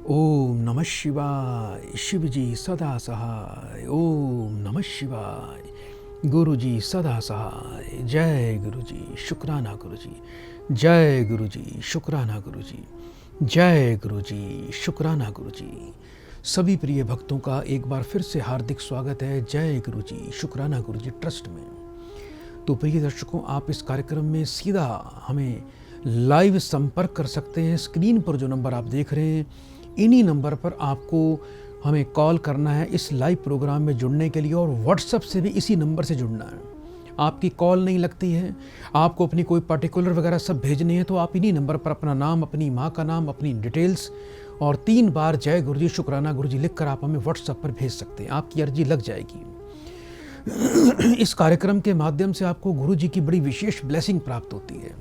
ओम नमः शिवाय। शिव जी सदा सहाय। ओम नमः शिवाय। गुरु जी सदा सहाय। जय गुरु जी, शुक्राना गुरु जी। जय गुरु जी, शुक्राना गुरु जी। जय गुरु जी, शुक्राना गुरु जी। सभी प्रिय भक्तों का एक बार फिर से हार्दिक स्वागत है जय गुरु जी, शुक्राना गुरु जी ट्रस्ट में। तो प्रिय दर्शकों, आप इस कार्यक्रम में सीधा हमें लाइव संपर्क कर सकते हैं। स्क्रीन पर जो नंबर आप देख रहे हैं, इन्हीं नंबर पर आपको हमें कॉल करना है इस लाइव प्रोग्राम में जुड़ने के लिए, और व्हाट्सएप से भी इसी नंबर से जुड़ना है। आपकी कॉल नहीं लगती है, आपको अपनी कोई पर्टिकुलर वगैरह सब भेजने हैं, तो आप इन्हीं नंबर पर अपना नाम, अपनी माँ का नाम, अपनी डिटेल्स और 3 बार जय गुरु जी, शुक्राना गुरु जी लिखकर आप हमें व्हाट्सएप पर भेज सकते हैं। आपकी अर्जी लग जाएगी। इस कार्यक्रम के माध्यम से आपको गुरु जी की बड़ी विशेष ब्लेसिंग प्राप्त होती है।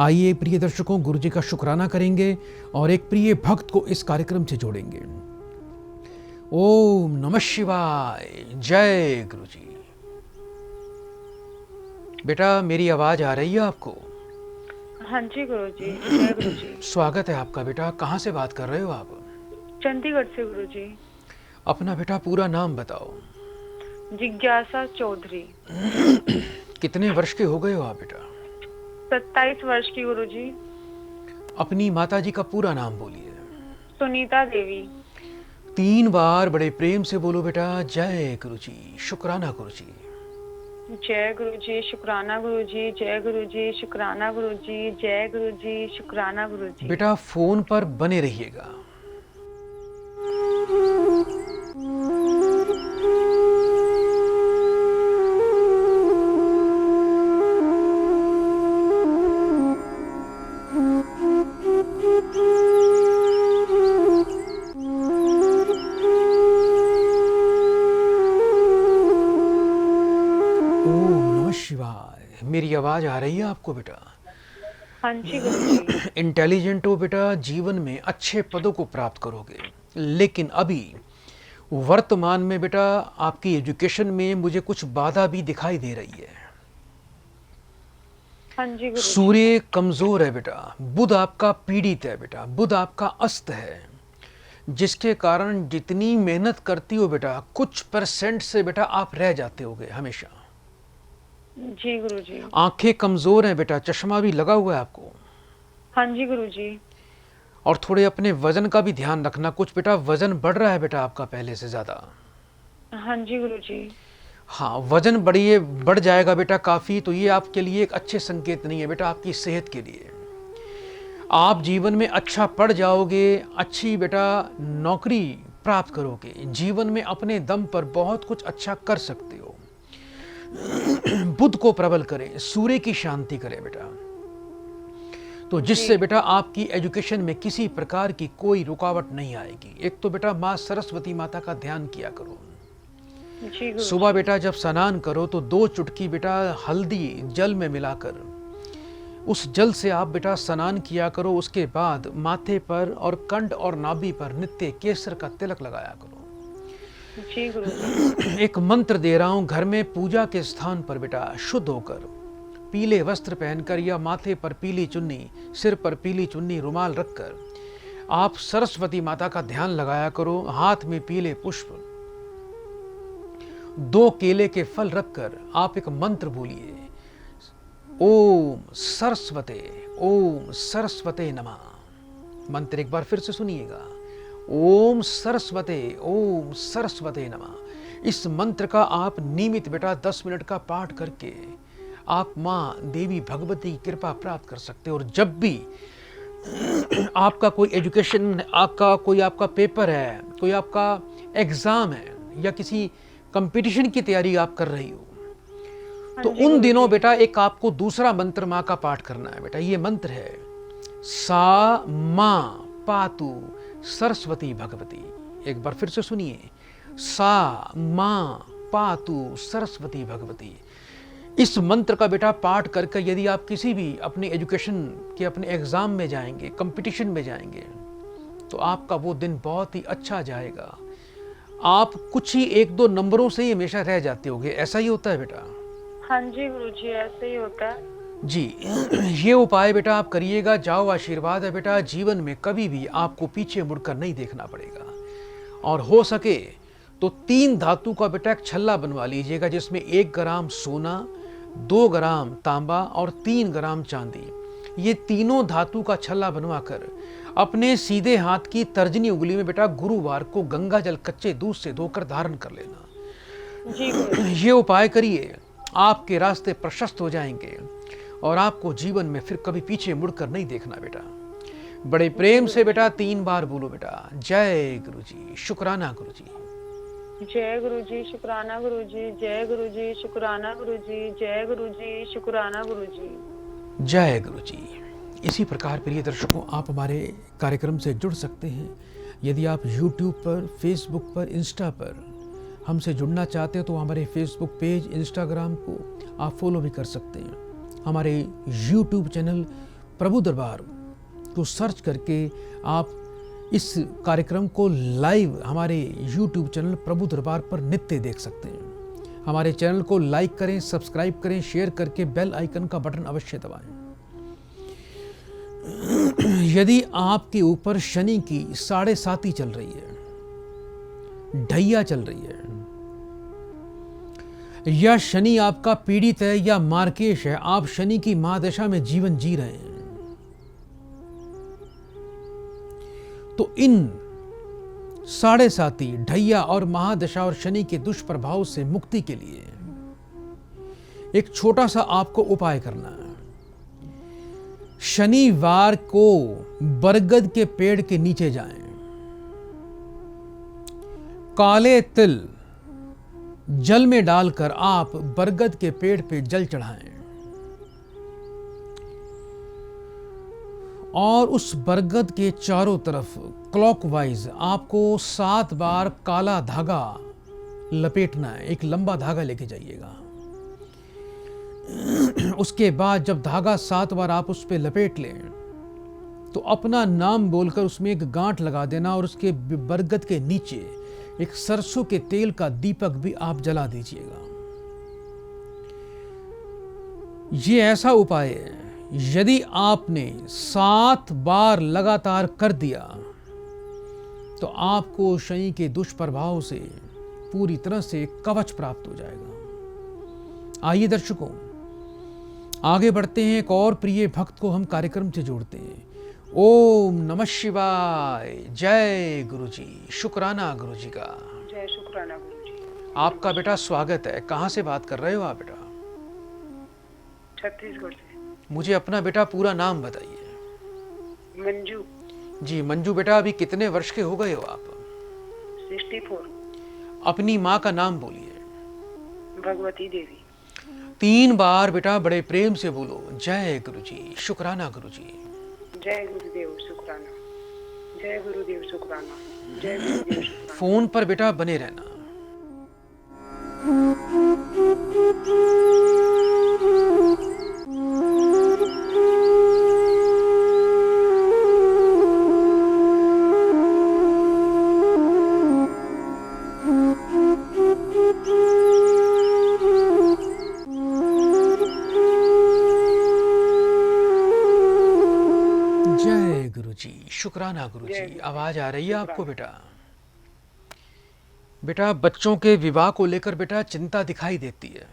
आइए प्रिय दर्शकों, गुरु जी का शुक्राना करेंगे और एक प्रिय भक्त को इस कार्यक्रम से जोड़ेंगे। ओम नमः शिवाय। जय गुरु जी। बेटा, मेरी आवाज आ रही है आपको? हाँ जी गुरु जी। जय गुरु जी। स्वागत है आपका बेटा। कहाँ से बात कर रहे हो आप? चंडीगढ़ से गुरु जी। अपना बेटा पूरा नाम बताओ। जिज्ञासा चौधरी। कितने वर्ष के हो गए हो आप बेटा? 27 वर्ष की गुरु जी। अपनी माता जी का पूरा नाम बोलिए। सुनीता देवी। 3 बार बड़े प्रेम से बोलो बेटा। जय गुरु जी, शुक्राना गुरु जी। जय गुरु जी, शुक्राना गुरु जी। जय गुरु जी, शुक्राना गुरु जी। जय गुरु जी, शुक्राना गुरु जी। बेटा फोन पर बने रहिएगा। मेरी आवाज आ रही है आपको बेटा? हाँ जी गुरु जी। इंटेलिजेंट हो बेटा, जीवन में अच्छे पदों को प्राप्त करोगे, लेकिन अभी वर्तमान में बेटा आपकी एजुकेशन में मुझे कुछ बाधा भी दिखाई दे रही है। हाँ जी गुरु जी। सूर्य कमजोर है बेटा, बुध आपका पीड़ित है बेटा, बुध आपका अस्त है, जिसके कारण जितनी मेहनत करती हो बेटा, कुछ परसेंट से बेटा आप रह जाते होगे हमेशा। जी गुरु जी। आंखें कमजोर हैं बेटा, चश्मा भी लगा हुआ है आपको। हाँ जी गुरु जी। और थोड़े अपने वजन का भी ध्यान रखना। कुछ बेटा वजन बढ़ रहा है बेटा आपका पहले से ज्यादा। हाँ जी गुरु जी। हाँ, वजन बढ़ जाएगा बेटा काफी, तो ये आपके लिए एक अच्छे संकेत नहीं है बेटा आपकी सेहत के लिए। आप जीवन में अच्छा पढ़ जाओगे, अच्छी बेटा नौकरी प्राप्त करोगे, जीवन में अपने दम पर बहुत कुछ अच्छा कर सकते हो। बुध को प्रबल करें, सूर्य की शांति करें बेटा, तो जिससे बेटा आपकी एजुकेशन में किसी प्रकार की कोई रुकावट नहीं आएगी। एक तो बेटा माँ सरस्वती माता का ध्यान किया करो। सुबह बेटा जब स्नान करो तो 2 चुटकी बेटा हल्दी जल में मिलाकर उस जल से आप बेटा स्नान किया करो। उसके बाद माथे पर और कंठ और नाभि पर नित्य केसर का तिलक लगाया करो। जी गुरु। एक मंत्र दे रहा हूं, घर में पूजा के स्थान पर बेटा शुद्ध होकर पीले वस्त्र पहनकर या माथे पर पीली चुन्नी, सिर पर पीली चुन्नी, रुमाल रखकर आप सरस्वती माता का ध्यान लगाया करो। हाथ में पीले पुष्प, 2 केले के फल रखकर आप एक मंत्र बोलिए, ओम सरस्वते नमः। मंत्र एक बार फिर से सुनिएगा, ओम सरस्वते नमः। इस मंत्र का आप नियमित बेटा 10 मिनट का पाठ करके आप माँ देवी भगवती की कृपा प्राप्त कर सकते हो। और जब भी आपका कोई एजुकेशन, आपका पेपर है, कोई आपका एग्जाम है या किसी कंपटीशन की तैयारी आप कर रही हो, तो उन दिनों बेटा एक आपको दूसरा मंत्र माँ का पाठ करना है बेटा। ये मंत्र है, सा माँ पातु सरस्वती भगवती। एक बार फिर से सुनिए, सा माँ पातु सरस्वती भगवती। इस मंत्र का बेटा पाठ करके यदि आप किसी भी अपने एजुकेशन के अपने एग्जाम में जाएंगे, कंपटीशन में जाएंगे, तो आपका वो दिन बहुत ही अच्छा जाएगा। आप कुछ ही 1-2 नंबरों से ही हमेशा रह जाते होगे। ऐसा ही होता है बेटा? हाँ जी गुरु जी, ऐसे ही होता है। जी ये उपाय बेटा आप करिएगा, जाओ आशीर्वाद है बेटा, जीवन में कभी भी आपको पीछे मुड़कर नहीं देखना पड़ेगा। और हो सके तो 3 धातु का बेटा एक छल्ला बनवा लीजिएगा, जिसमें 1 ग्राम सोना, 2 ग्राम तांबा और 3 ग्राम चांदी, ये तीनों धातु का छल्ला बनवाकर अपने सीधे हाथ की तर्जनी उंगली में बेटा गुरुवार को गंगा जल कच्चे दूध से धोकर धारण कर लेना। जी ये उपाय करिए, आपके रास्ते प्रशस्त हो जाएंगे और आपको जीवन में फिर कभी पीछे मुड़कर नहीं देखना बेटा। बड़े प्रेम से बेटा 3 बार बोलो बेटा, जय गुरु जी, शुक्राना गुरु जी। जय गुरु जी, शुक्राना गुरु जी, जय गुरु जी, शुक्राना गुरु जी, जय गुरु जी, शुक्राना गुरु जी, जय गुरु जी। इसी प्रकार प्रिय दर्शकों, आप हमारे कार्यक्रम से जुड़ सकते हैं। यदि आप YouTube पर, Facebook पर, इंस्टा पर हमसे जुड़ना चाहते हैं तो हमारे Facebook पेज, इंस्टाग्राम को आप फॉलो भी कर सकते हैं। हमारे YouTube चैनल प्रभु दरबार को सर्च करके आप इस कार्यक्रम को लाइव हमारे YouTube चैनल प्रभु दरबार पर नित्य देख सकते हैं। हमारे चैनल को लाइक करें, सब्सक्राइब करें, शेयर करके बेल आइकन का बटन अवश्य दबाएं। यदि आपके ऊपर शनि की 7.5 चल रही है, ढैया चल रही है, या शनि आपका पीड़ित है या मार्केश है, आप शनि की महादशा में जीवन जी रहे हैं, तो इन 7.5 ढैया और महादशा और शनि के दुष्प्रभाव से मुक्ति के लिए एक छोटा सा आपको उपाय करना है। शनिवार को बरगद के पेड़ के नीचे जाएं, काले तिल जल में डालकर आप बरगद के पेड़ पे जल चढ़ाएं और उस बरगद के चारों तरफ क्लॉकवाइज आपको 7 बार काला धागा लपेटना है। एक लंबा धागा लेके जाइएगा। उसके बाद जब धागा 7 बार आप उस पर लपेट लें तो अपना नाम बोलकर उसमें एक गांठ लगा देना और उसके बरगद के नीचे एक सरसों के तेल का दीपक भी आप जला दीजिएगा। ये ऐसा उपाय है, यदि आपने 7 बार लगातार कर दिया तो आपको शनि के दुष्प्रभाव से पूरी तरह से कवच प्राप्त हो जाएगा। आइए दर्शकों, आगे बढ़ते हैं। एक और प्रिय भक्त को हम कार्यक्रम से जोड़ते हैं। ओम नमः शिवाय। जय गुरु जी, शुक्राना गुरु जी का। जय शुक्राना गुरु जी। आपका बेटा स्वागत है। कहाँ से बात कर रहे हो आप बेटा? छत्तीसगढ़ से। मुझे अपना बेटा पूरा नाम बताइए। मंजू। जी मंजू बेटा, अभी कितने वर्ष के हो गए हो आप? 64। अपनी माँ का नाम बोलिए। भगवती देवी। 3 बार बेटा बड़े प्रेम से बोलो, जय गुरु जी, शुक्राना गुरु जी। जय गुरुदेव शुक्राना, जय गुरुदेव शुक्राना, जय गुरुदेव शुक्राना। फोन पर बेटा बने रहना। जय गुरु जी, शुक्राना गुरु जी। आवाज आ रही है आपको बेटा? बेटा बच्चों के विवाह को लेकर बेटा चिंता दिखाई देती है।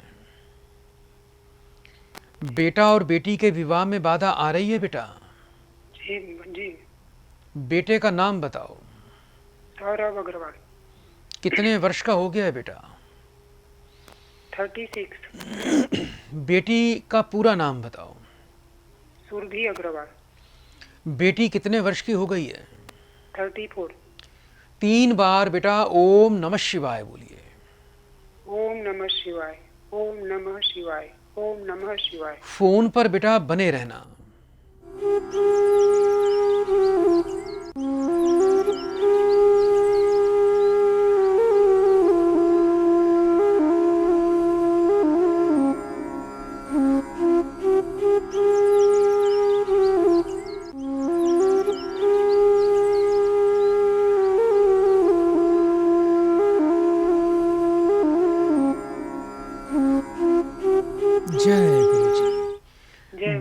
बेटा और बेटी के विवाह में बाधा आ रही है बेटा? जी जी। बेटे का नाम बताओ। सौरभ अग्रवाल। कितने वर्ष का हो गया है बेटा? 36। बेटी का पूरा नाम बताओ। सुरभि अग्रवाल। बेटी कितने वर्ष की हो गई है? 34। 3 बार बेटा ओम नमः शिवाय बोलिए। ओम नमः शिवाय, ओम नमः शिवाय, ओम नमः शिवाय। फोन पर बेटा बने रहना।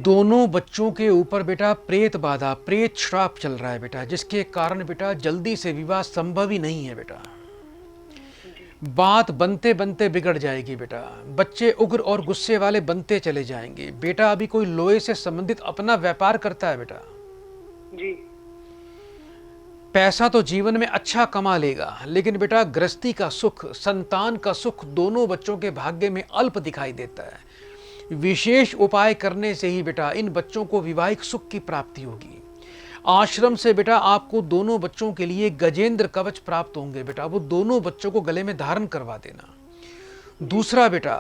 दोनों बच्चों के ऊपर बेटा प्रेत बाधा, प्रेत श्राप चल रहा है बेटा, जिसके कारण बेटा जल्दी से विवाह संभव ही नहीं है बेटा। बात बनते बनते बिगड़ जाएगी बेटा, बच्चे उग्र और गुस्से वाले बनते चले जाएंगे बेटा। अभी कोई लोहे से संबंधित अपना व्यापार करता है बेटा जी। पैसा तो जीवन में अच्छा कमा लेगा, लेकिन बेटा गृहस्थी का सुख, संतान का सुख दोनों बच्चों के भाग्य में अल्प दिखाई देता है। विशेष उपाय करने से ही बेटा इन बच्चों को विवाहिक सुख की प्राप्ति होगी। आश्रम से बेटा आपको दोनों बच्चों के लिए गजेंद्र कवच प्राप्त होंगे बेटा, वो दोनों बच्चों को गले में धारण करवा देना। दूसरा बेटा,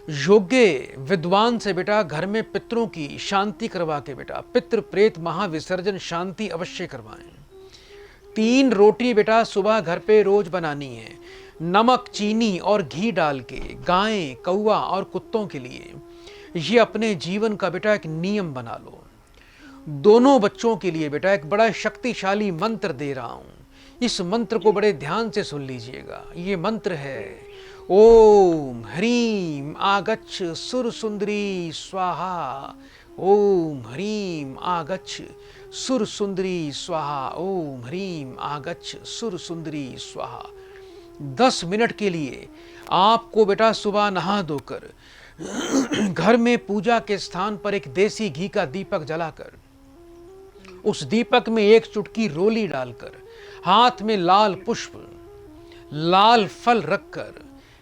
योग्य विद्वान से बेटा घर में पितरों की शांति करवा के बेटा पितृ प्रेत महाविसर्जन शांति अवश्य करवाएं। 3 रोटी बेटा सुबह घर पे रोज बनानी है, नमक चीनी और घी डाल के, गायें कौवा और कुत्तों के लिए। ये अपने जीवन का बेटा एक नियम बना लो। दोनों बच्चों के लिए बेटा एक बड़ा शक्तिशाली मंत्र दे रहा हूं, इस मंत्र को बड़े ध्यान से सुन लीजिएगा। ये मंत्र है ओम ह्रीम आगच्छ सुर सुंदरी स्वाहा, ओम ह्रीम आगच्छ सुर सुंदरी स्वाहा, ओम ह्रीम आगच्छ सुर सुंदरी स्वाहा। 10 मिनट के लिए आपको बेटा सुबह नहा धोकर घर में पूजा के स्थान पर एक देसी घी का दीपक जलाकर, उस दीपक में 1 चुटकी रोली डालकर, हाथ में लाल पुष्प लाल फल रखकर,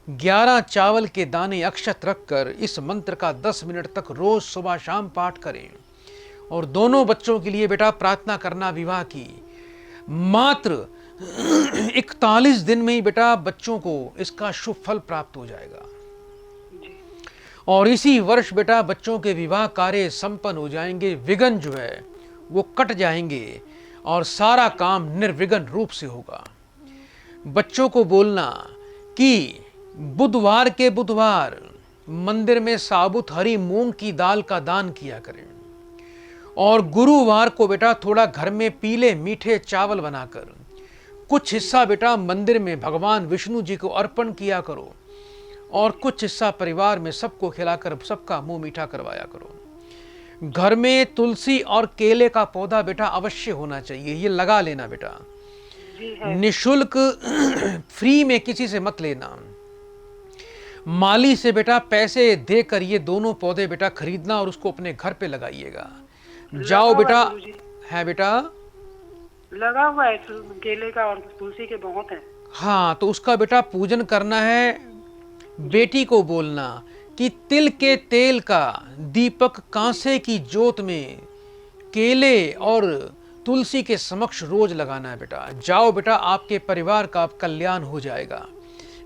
11 चावल के दाने अक्षत रखकर इस मंत्र का 10 मिनट तक रोज सुबह शाम पाठ करें। और दोनों बच्चों के लिए बेटा प्रार्थना करना विवाह की। मात्र 41 दिन में ही बेटा बच्चों को इसका शुभ फल प्राप्त हो जाएगा और इसी वर्ष बेटा बच्चों के विवाह कार्य संपन्न हो जाएंगे। विघ्न जो है वो कट जाएंगे और सारा काम निर्विघ्न रूप से होगा। बच्चों को बोलना कि बुधवार के बुधवार मंदिर में साबुत हरी मूंग की दाल का दान किया करें और गुरुवार को बेटा थोड़ा घर में पीले मीठे चावल बनाकर कुछ हिस्सा बेटा मंदिर में भगवान विष्णु जी को अर्पण किया करो और कुछ हिस्सा परिवार में सबको खिलाकर सबका मुंह मीठा करवाया करो। घर में तुलसी और केले का पौधा बेटा अवश्य होना चाहिए, ये लगा लेना बेटा, निशुल्क फ्री में किसी से मत लेना। माली से बेटा पैसे देकर ये दोनों पौधे बेटा खरीदना और उसको अपने घर पे लगाइएगा। जाओ बेटा, है बेटा लगा हुआ है केले का और तुलसी के बहुत है। हाँ, तो उसका बेटा पूजन करना है। बेटी को बोलना कि तिल के तेल का दीपक कांसे की जोत में केले और तुलसी के समक्ष रोज लगाना है बेटा। जाओ बेटा, आपके परिवार का कल्याण हो जाएगा।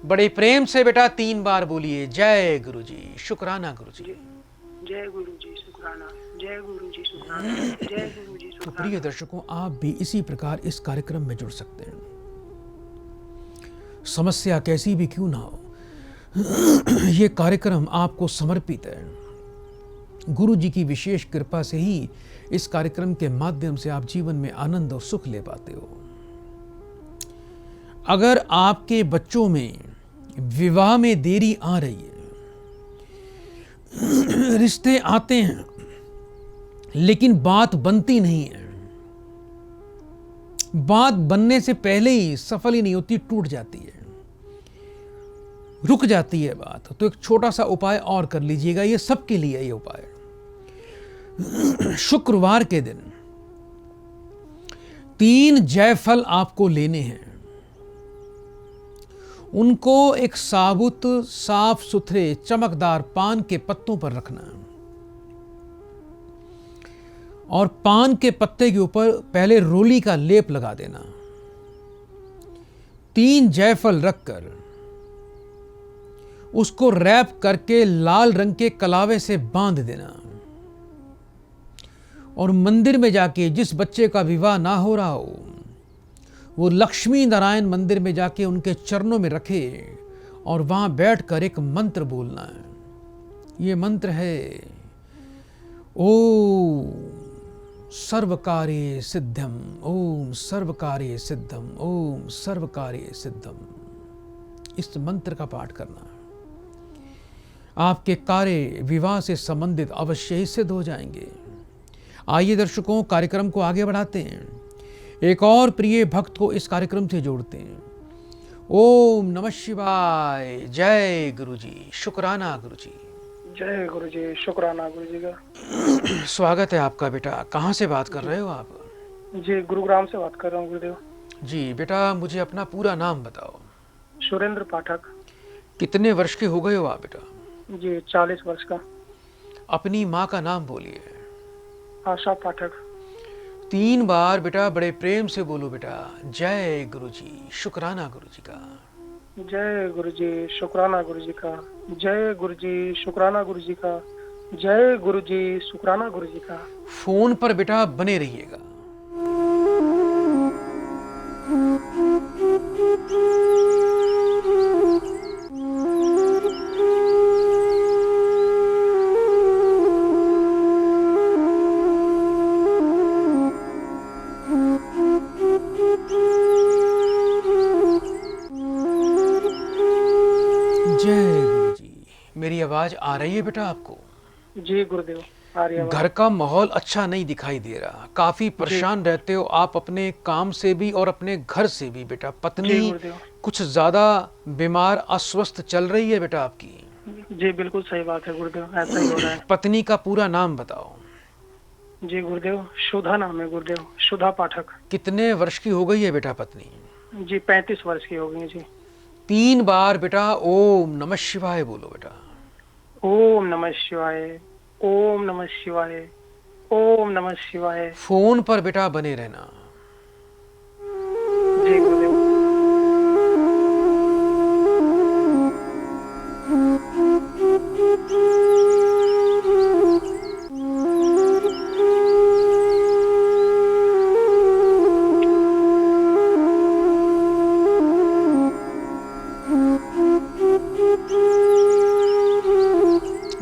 बड़े प्रेम से बेटा 3 बार बोलिए जय गुरु जी, शुक्राना गुरु जी, जय गुरु जी शुक्राना, जय गुरु जी शुक्राना, जय गुरु जी शुक्राना। तो प्रिय दर्शकों, आप भी इसी प्रकार इस कार्यक्रम में जुड़ सकते हैं। समस्या कैसी भी क्यों ना हो, ये कार्यक्रम आपको समर्पित है। गुरु जी की विशेष कृपा से ही इस कार्यक्रम के माध्यम से आप जीवन में आनंद और सुख ले पाते हो। अगर आपके बच्चों में विवाह में देरी आ रही है, रिश्ते आते हैं लेकिन बात बनती नहीं है, बात बनने से पहले ही सफल ही नहीं होती, टूट जाती है, रुक जाती है बात, तो एक छोटा सा उपाय और कर लीजिएगा। ये सबके लिए ये उपाय। शुक्रवार के दिन 3 जायफल आपको लेने हैं, उनको एक साबुत साफ सुथरे चमकदार पान के पत्तों पर रखना है और पान के पत्ते के ऊपर पहले रोली का लेप लगा देना। 3 जायफल रखकर उसको रैप करके लाल रंग के कलावे से बांध देना और मंदिर में जाके, जिस बच्चे का विवाह ना हो रहा हो वो लक्ष्मी नारायण मंदिर में जाके उनके चरणों में रखे और वहां बैठकर एक मंत्र बोलना है। ये मंत्र है ओम सर्वकार्ये सिद्धम, ओम सर्वकार्ये सिद्धम, ओम सर्वकार्ये सिद्धम। इस मंत्र का पाठ करना। आपके कार्य विवाह से संबंधित अवश्य ही सिद्ध हो जाएंगे। आइए दर्शकों, कार्यक्रम को आगे बढ़ाते हैं, एक और प्रिय भक्त को इस कार्यक्रम से जोड़ते हैं। ओम नमः शिवाय। जय गुरु जी, शुक्राना गुरु जी। जय गुरु जी, शुक्राना गुरु जी का। स्वागत है आपका बेटा। कहाँ से बात कर रहे हो आप? जी, गुरुग्राम से बात कर रहा हूँ गुरुदेव। जी बेटा, मुझे अपना पूरा नाम बताओ। सुरेंद्र पाठक। कितने वर्ष के हो गए हो आप बेटा? जी, 40 वर्ष का। अपनी माँ का नाम बोलिए। आशा पाठक। 3 बार बेटा बड़े प्रेम से बोलो बेटा। जय गुरु जी, शुक्राना गुरु जी का। जय गुरु जी, शुक्राना गुरु जी का। जय गुरु जी, शुक्राना गुरु जी का। जय गुरु जी, शुक्राना गुरु जी का। फोन पर बेटा बने रहिएगा। मेरी आवाज आ रही है बेटा आपको? जी गुरुदेव, आ रही है। घर का माहौल अच्छा नहीं दिखाई दे रहा, काफी परेशान रहते हो आप अपने काम से भी और अपने घर से भी बेटा। पत्नी कुछ ज्यादा बीमार अस्वस्थ चल रही है बेटा आपकी? जी बिल्कुल सही बात है गुरुदेव, ऐसा ही हो रहा है। पत्नी का पूरा नाम बताओ। जी गुरुदेव, सुधा नाम है गुरुदेव, सुधा पाठक। कितने वर्ष की हो गई है बेटा पत्नी? जी 35 वर्ष की हो गई जी। 3 बार बेटा ओम नमः शिवाय बोलो बेटा। ओम नमः शिवाय, ओम नमः शिवाय, ओम नमः शिवाय। फोन पर बेटा बने रहना। जी गुरुदेव।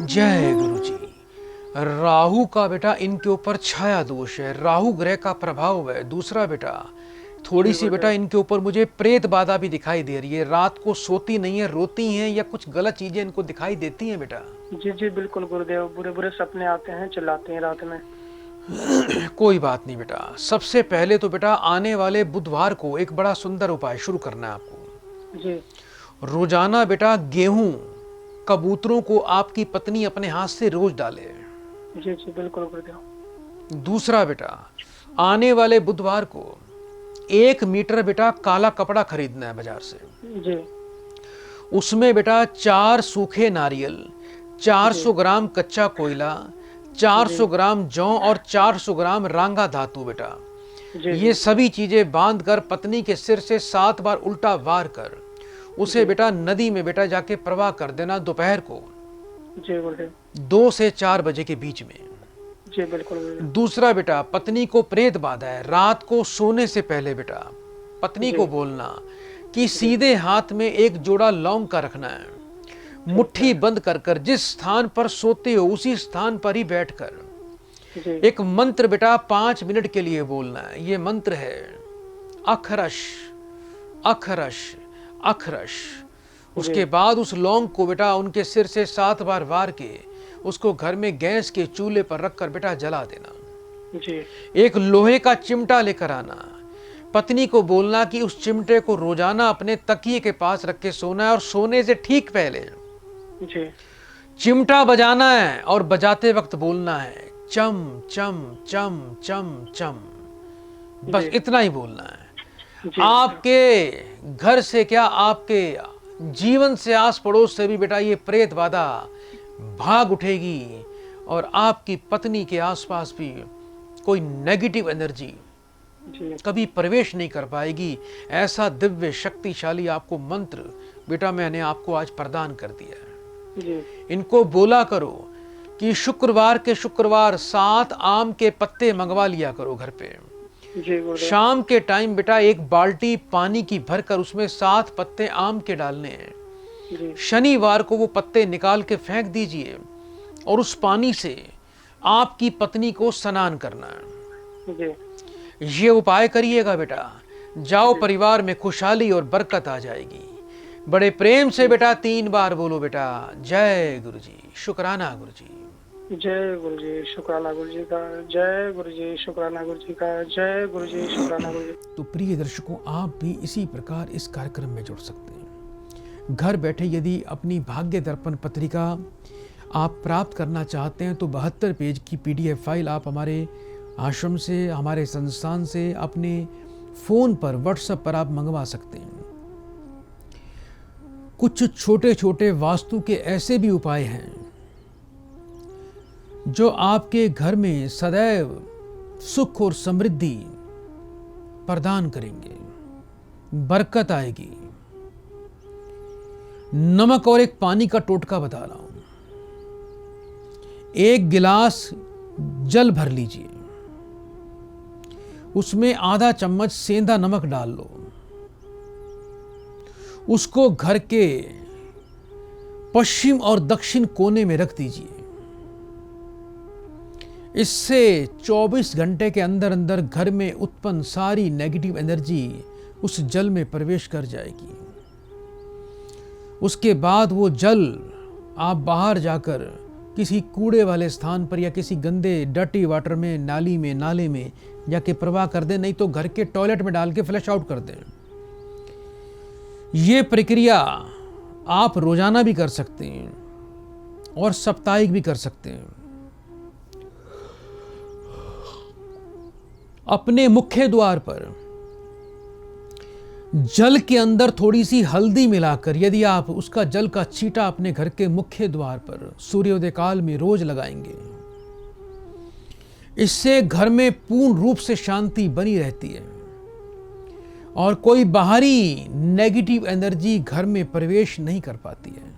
जय गुरु जी। राहु का बेटा इनके ऊपर छाया दोष है, राहु ग्रह का प्रभाव है। दूसरा बेटा, थोड़ी सी बेटा इनके ऊपर मुझे प्रेत बाधा भी दिखाई दे रही है। रात को सोती नहीं है, रोती हैं या कुछ गलत चीजें इनको दिखाई देती हैं बेटा? जी जी बिल्कुल गुरुदेव, बुरे बुरे सपने आते हैं, चिल्लाते हैं रात में। कोई बात नहीं बेटा। सबसे पहले तो बेटा आने वाले बुधवार को एक बड़ा सुंदर उपाय शुरू करना है आपको। जी। रोजाना बेटा गेहूं कबूतरों को आपकी पत्नी अपने हाथ से रोज डाले। जी जी बिल्कुल गुरुदेव। दूसरा बेटा, आने वाले बुधवार को 1 मीटर बेटा काला कपड़ा खरीदना है बाजार से। जी। उसमें बेटा 4 सूखे नारियल, 400 ग्राम कच्चा कोयला, 400 ग्राम जौ और 400 ग्राम रांगा धातु बेटा। ये सभी चीजें बांधकर पत्नी के सिर से 7 बार उल्टा वार कर उसे बेटा नदी में बेटा जाके प्रवाह कर देना दोपहर को। जी गुरुदेव। 2 से 4 बजे के बीच में। जी बिल्कुल। दूसरा बेटा, पत्नी को प्रेत बाधा है, रात को सोने से पहले बेटा पत्नी को बोलना कि सीधे हाथ में एक जोड़ा लौंग का रखना है, मुट्ठी बंद कर कर जिस स्थान पर सोते हो उसी स्थान पर ही बैठकर एक मंत्र बेटा 5 मिनट के लिए बोलना है। ये मंत्र है अखरश अखरश अखरश। उसके बाद उस लौंग को बेटा उनके सिर से 7 बार वार के उसको घर में गैस के चूल्हे पर रखकर बेटा जला देना। जी। एक लोहे का चिमटा लेकर आना, पत्नी को बोलना कि उस चिमटे को रोजाना अपने तकिए के पास रख के सोना है और सोने से ठीक पहले जी चिमटा बजाना है और बजाते वक्त बोलना है चम चम चम चम चम। बस इतना ही बोलना है। आपके घर से क्या आपके जीवन से आस पड़ोस से भी बेटा ये प्रेत बाधा भाग उठेगी और आपकी पत्नी के आसपास भी कोई नेगेटिव एनर्जी कभी प्रवेश नहीं कर पाएगी। ऐसा दिव्य शक्तिशाली आपको मंत्र बेटा मैंने आपको आज प्रदान कर दिया है। इनको बोला करो कि शुक्रवार के शुक्रवार 7 आम के पत्ते मंगवा लिया करो घर पे। शाम के टाइम बेटा 1 बाल्टी पानी की भरकर उसमें 7 पत्ते आम के डालने हैं। शनिवार को वो पत्ते निकाल के फेंक दीजिए और उस पानी से आपकी पत्नी को स्नान करना है। ये उपाय करिएगा बेटा, जाओ परिवार में खुशहाली और बरकत आ जाएगी। बड़े प्रेम से बेटा 3 बार बोलो बेटा, जय गुरु जी, शुक्राना गुरु जी। जय गुरु जी, शुक्राना गुरु जी का। जय गुरु जी, शुक्राना गुरु जी का। जय गुरु जी, शुक्राना गुरु जी। तो प्रिय दर्शकों, आप भी इसी प्रकार इस कार्यक्रम में जुड़ सकते हैं। घर बैठे यदि अपनी भाग्य दर्पण पत्रिका आप प्राप्त करना चाहते हैं तो 72 पेज की PDF फाइल आप हमारे आश्रम से, हमारे संस्थान से अपने फ़ोन पर, व्हाट्सएप पर आप मंगवा सकते हैं। कुछ छोटे छोटे वास्तु के ऐसे भी उपाय हैं जो आपके घर में सदैव सुख और समृद्धि प्रदान करेंगे, बरकत आएगी। नमक और एक पानी का टोटका बता रहा हूं। 1 गिलास जल भर लीजिए, उसमें आधा चम्मच सेंधा नमक डाल लो, उसको घर के पश्चिम और दक्षिण कोने में रख दीजिए। इससे 24 घंटे के अंदर अंदर घर में उत्पन्न सारी नेगेटिव एनर्जी उस जल में प्रवेश कर जाएगी। उसके बाद वो जल आप बाहर जाकर किसी कूड़े वाले स्थान पर या किसी गंदे डर्टी वाटर में, नाली में, नाले में जाके प्रवाह कर दें, नहीं तो घर के टॉयलेट में डाल के फ्लश आउट कर दें। ये प्रक्रिया आप रोजाना भी कर सकते हैं और साप्ताहिक भी कर सकते हैं। अपने मुख्य द्वार पर जल के अंदर थोड़ी सी हल्दी मिलाकर यदि आप उसका जल का छींटा अपने घर के मुख्य द्वार पर सूर्योदय काल में रोज लगाएंगे, इससे घर में पूर्ण रूप से शांति बनी रहती है और कोई बाहरी नेगेटिव एनर्जी घर में प्रवेश नहीं कर पाती है।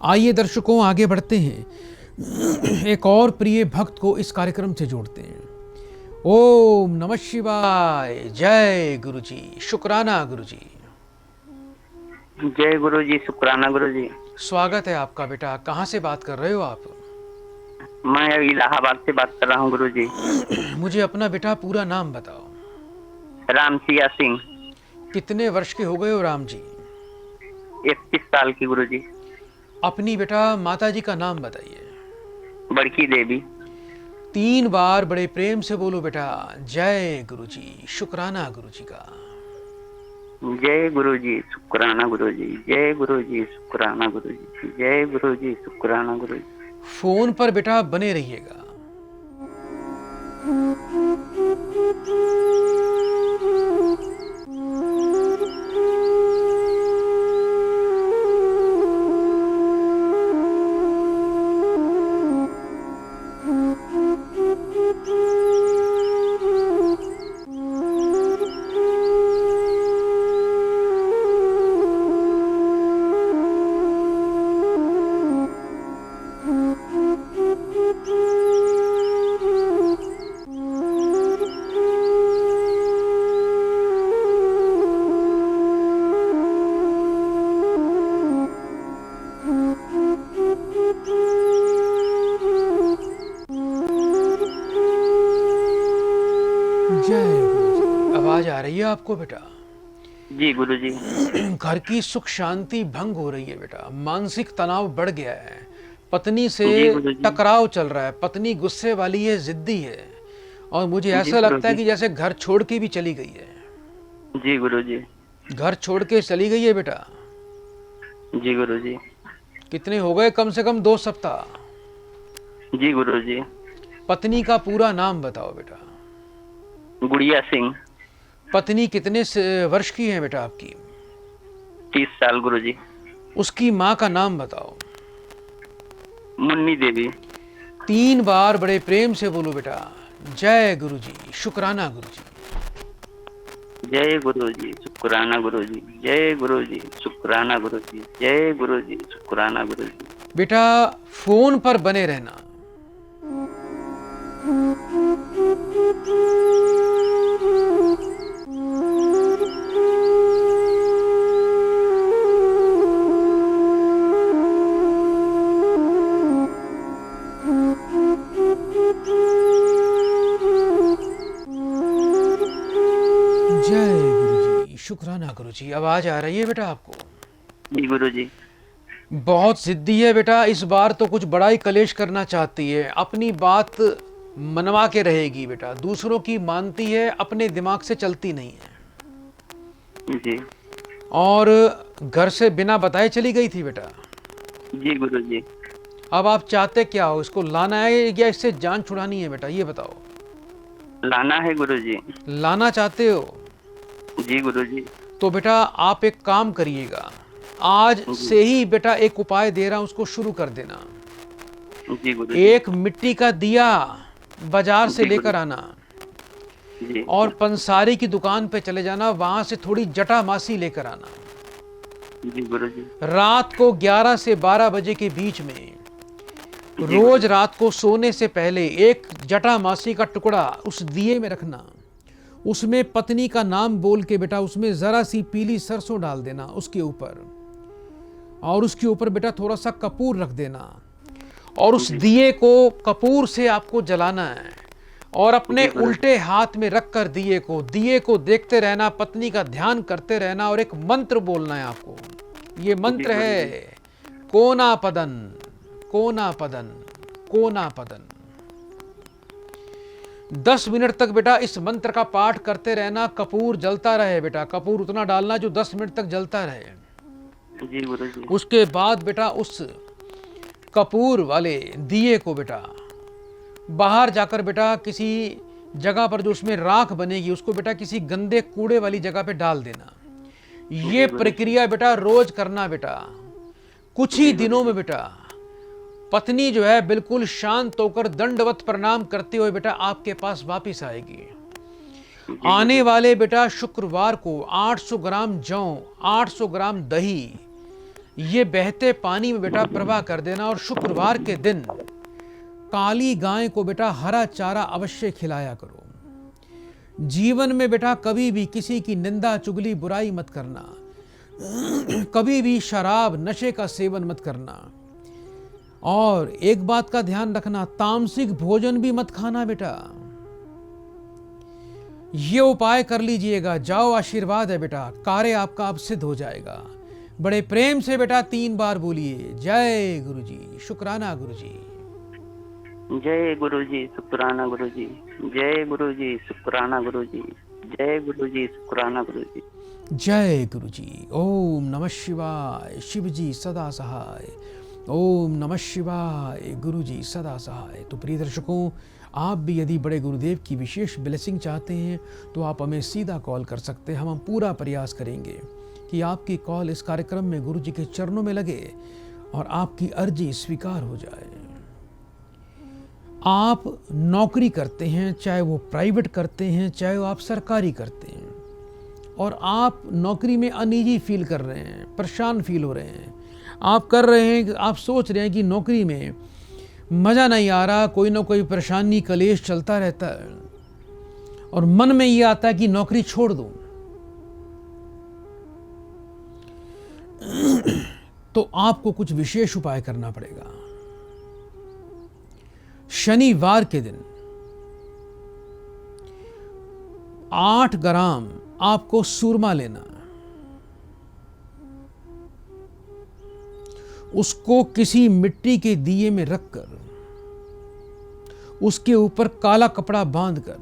आइए दर्शकों, आगे बढ़ते हैं। एक और प्रिय भक्त को इस कार्यक्रम से जोड़ते हैं। ओम नमः शिवाय। जय गुरु जी, शुक्राना गुरु जी। जय गुरु जी, शुक्राना गुरु जी। स्वागत है आपका बेटा। कहाँ से बात कर रहे हो आप? मैं इलाहाबाद से बात कर रहा हूँ गुरु जी। मुझे अपना बेटा पूरा नाम बताओ। राम सिया सिंह। कितने वर्ष के हो गए हो राम जी? 31 साल की गुरु जी। अपनी बेटा माता जी का नाम बताइए। बड़की देवी। 3 बार बड़े प्रेम से बोलो बेटा, जय गुरु जी, शुक्राना गुरु जी का। जय गुरु जी, शुक्राना गुरु जी। जय गुरु जी, शुक्राना गुरु जी। जय गुरु जी, शुक्राना गुरु जी। फोन पर बेटा बने रहिएगा। आवाज आ रही है आपको बेटा? जी गुरु जी। घर की सुख शांति भंग हो रही है बेटा, मानसिक तनाव बढ़ गया है, पत्नी से टकराव चल रहा है, पत्नी गुस्से वाली है, जिद्दी है और मुझे ऐसा लगता है कि जैसे घर छोड़ के भी चली गई है। जी गुरु जी। घर छोड़ के चली गई है बेटा? जी गुरु जी। कितने हो गए? कम से कम 2 सप्ताह। जी गुरु जी। पत्नी का पूरा नाम बताओ बेटा। गुड़िया सिंह। पत्नी कितने वर्ष की है बेटा आपकी? 30 साल गुरु जी। उसकी माँ का नाम बताओ। मुन्नी देवी। 3 बार बड़े प्रेम से बोलो बेटा, जय गुरु जी, शुक्राना गुरु जी। जय गुरु जी, शुक्राना गुरु जी। जय गुरु जी, शुक्राना गुरु जी। जय गुरु जी, शुक्राना गुरु जी। बेटा फोन पर बने रहना। जय गुरु जी, शुक्राना गुरु जी। आवाज आ रही है बेटा आपको? जी गुरुजी। बहुत जिद्दी है बेटा, इस बार तो कुछ बड़ा ही कलेश करना चाहती है। अपनी बात मनवा के रहेगी बेटा, दूसरों की मानती है, अपने दिमाग से चलती नहीं है। जी और घर से बिना बताए चली गई थी बेटा। जी गुरुजी। अब आप चाहते क्या हो? इसको लाना है या इससे जान छुड़ानी है बेटा, ये बताओ। लाना है गुरुजी। लाना चाहते हो जी गुरुजी। तो बेटा आप एक काम करिएगा, आज से ही बेटा एक उपाय दे रहा हूं, उसको शुरू कर देना। जी गुरुजी। एक मिट्टी का दिया बाजार से जी, लेकर आना जी और पंसारी की दुकान पे चले जाना, वहां से थोड़ी जटा मासी लेकर आना। जी गुरुजी। रात को 11 से 12 बजे के बीच में रोज रात को सोने से पहले एक जटा मासी का टुकड़ा उस दिए में रखना। उसमें पत्नी का नाम बोल के बेटा उसमें जरा सी पीली सरसों डाल देना उसके ऊपर, और उसके ऊपर बेटा थोड़ा सा कपूर रख देना, और उस दिए को कपूर से आपको जलाना है और अपने उल्टे हाथ में रखकर दिए को देखते रहना, पत्नी का ध्यान करते रहना और एक मंत्र बोलना है आपको। ये मंत्र है कोना पदन कोना पदन कोना पदन। 10 मिनट तक बेटा इस मंत्र का पाठ करते रहना। कपूर जलता रहे बेटा, कपूर उतना डालना जो 10 मिनट तक जलता रहे। जी गुरुजी। उसके बाद बेटा उस कपूर वाले दिए को बेटा बाहर जाकर बेटा किसी जगह पर जो उसमें राख बनेगी उसको बेटा किसी गंदे कूड़े वाली जगह पे डाल देना। ये प्रक्रिया बेटा रोज करना बेटा। कुछ ही दिनों में बेटा पत्नी जो है बिल्कुल शांत होकर दंडवत प्रणाम करते हुए बेटा आपके पास वापिस आएगी। आने वाले बेटा शुक्रवार को 800 ग्राम जौ, 800 ग्राम दही ये बहते पानी में बेटा प्रवाह कर देना, और शुक्रवार के दिन काली गाय को बेटा हरा चारा अवश्य खिलाया करो। जीवन में बेटा कभी भी किसी की निंदा चुगली बुराई मत करना, कभी भी शराब नशे का सेवन मत करना, और एक बात का ध्यान रखना, तामसिक भोजन भी मत खाना बेटा। ये उपाय कर लीजिएगा, जाओ आशीर्वाद है बेटा, कार्य आपका अब सिद्ध हो जाएगा। बड़े प्रेम से बेटा 3 बार बोलिए, जय गुरुजी, शुक्राना गुरुजी। जय गुरुजी, शुक्राना गुरुजी। जय गुरुजी, शुक्राना गुरुजी। जय गुरुजी, शुक्राना गुरुजी। जय गुरुजी। ओम नमः शिवाय, शिवजी सदा सहाय। ओम नमः शिवाय, गुरुजी सदा सहाय। तो प्रिय दर्शकों, आप भी यदि बड़े गुरुदेव की विशेष ब्लेसिंग चाहते हैं तो आप हमें सीधा कॉल कर सकते हैं। हम पूरा प्रयास करेंगे कि आपकी कॉल इस कार्यक्रम में गुरुजी के चरणों में लगे और आपकी अर्जी स्वीकार हो जाए। आप नौकरी करते हैं, चाहे वो प्राइवेट करते हैं, चाहे वो आप सरकारी करते हैं, और आप नौकरी में अनईजी फील कर रहे हैं, परेशान फील हो रहे हैं, आप कर रहे हैं, आप सोच रहे हैं कि नौकरी में मज़ा नहीं आ रहा, कोई ना कोई परेशानी कलेश चलता रहता है, और मन में ये आता है कि नौकरी छोड़ दूं, तो आपको कुछ विशेष उपाय करना पड़ेगा। शनिवार के दिन 8 ग्राम आपको सूरमा लेना, उसको किसी मिट्टी के दिए में रखकर उसके ऊपर काला कपड़ा बांधकर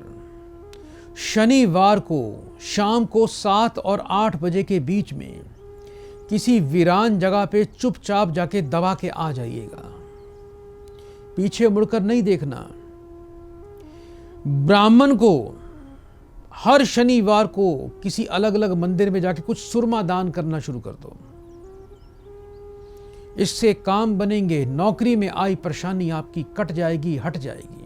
शनिवार को शाम को 7 और 8 बजे के बीच में किसी वीरान जगह पे चुपचाप जाके दबा के आ जाइएगा। पीछे मुड़कर नहीं देखना। ब्राह्मण को हर शनिवार को किसी अलग अलग मंदिर में जाके कुछ सुरमा दान करना शुरू कर दो। इससे काम बनेंगे, नौकरी में आई परेशानी आपकी कट जाएगी, हट जाएगी।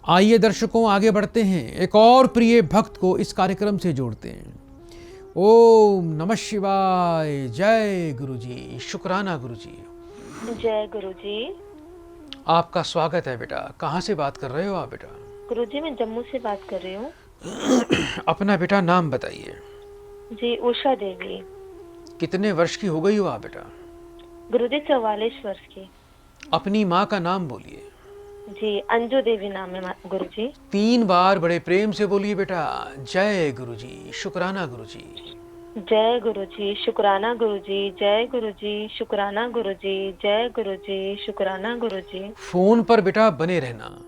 आइए दर्शकों, आगे बढ़ते हैं, एक और प्रिय भक्त को इस कार्यक्रम से जोड़ते हैं। ओम नमः शिवाय। जय गुरुजी, शुक्राना गुरुजी। जय गुरुजी। आपका स्वागत है बेटा। कहाँ से बात कर रहे हो आप बेटा? गुरुजी मैं जम्मू से बात कर रही हूँ। अपना बेटा नाम बताइए। जी उषा देवी। कितने वर्ष की हो गई हो आप बेटा? गुरुजी 44 वर्ष की। अपनी माँ का नाम बोलिए। जी अंजू देवी नाम है गुरुजी। 3 बार बड़े प्रेम से बोलिए बेटा, जय गुरुजी, शुक्राना गुरुजी। जय गुरुजी, शुक्राना गुरुजी, जय गुरुजी, शुक्राना गुरुजी, जय गुरुजी, शुक्राना गुरुजी। फोन पर बेटा बने रहना।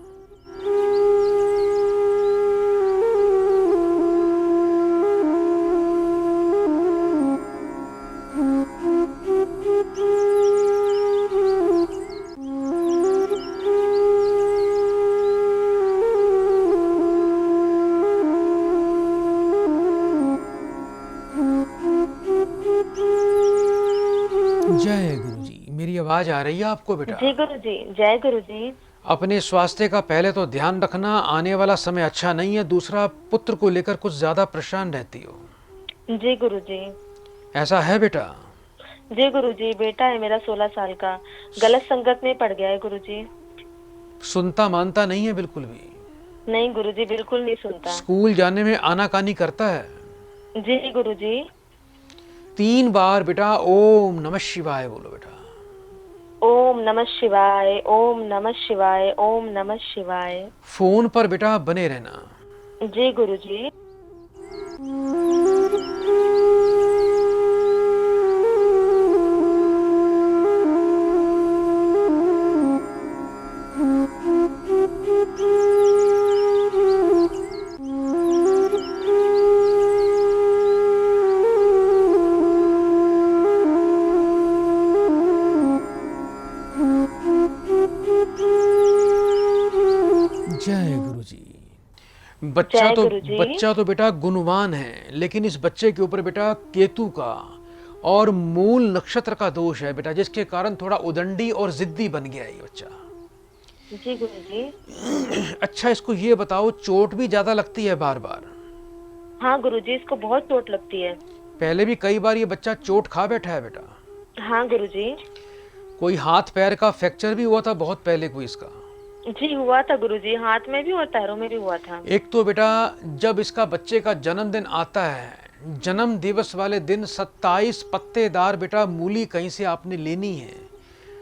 जय गुरुजी। मेरी आवाज आ रही है आपको बेटा? जी गुरुजी, जय गुरुजी। अपने स्वास्थ्य का पहले तो ध्यान रखना, आने वाला समय अच्छा नहीं है। दूसरा, पुत्र को लेकर कुछ ज्यादा परेशान रहती हो। जी गुरुजी। ऐसा है बेटा? जी गुरुजी, बेटा है मेरा 16 साल का, गलत संगत में पड़ गया है गुरुजी। सुनता मानता नहीं है बिल्कुल भी? नहीं गुरुजी, बिल्कुल नहीं सुनता। स्कूल जाने में आनाकानी करता है? जी गुरुजी। 3 बार बेटा ओम नमः शिवाय बोलो बेटा। ओम नमः शिवाय, ओम नमः शिवाय, ओम नमः शिवाय। फोन पर बेटा बने रहना। जी गुरुजी। जय गुरुजी। बच्चा जय तो गुरुजी। बच्चा तो बेटा गुणवान है, लेकिन इस बच्चे के ऊपर बेटा केतु का और मूल नक्षत्र का दोष है बेटा, जिसके कारण थोड़ा उदंडी और जिद्दी बन गया है ये बच्चा। जी गुरुजी। अच्छा, इसको ये बताओ, चोट भी ज्यादा लगती है बार बार? हाँ गुरुजी, इसको बहुत चोट लगती है। पहले भी कई बार ये बच्चा चोट खा बैठा है बेटा? हाँ गुरुजी। कोई हाथ पैर का फ्रैक्चर भी हुआ था बहुत पहले कोई इसका? जी हुआ था गुरुजी, हाथ में भी और पैरों में भी हुआ था। एक तो बेटा जब इसका बच्चे का जन्मदिन आता है, जन्म दिवस वाले दिन 27 पत्तेदार बेटा मूली कहीं से आपने लेनी है।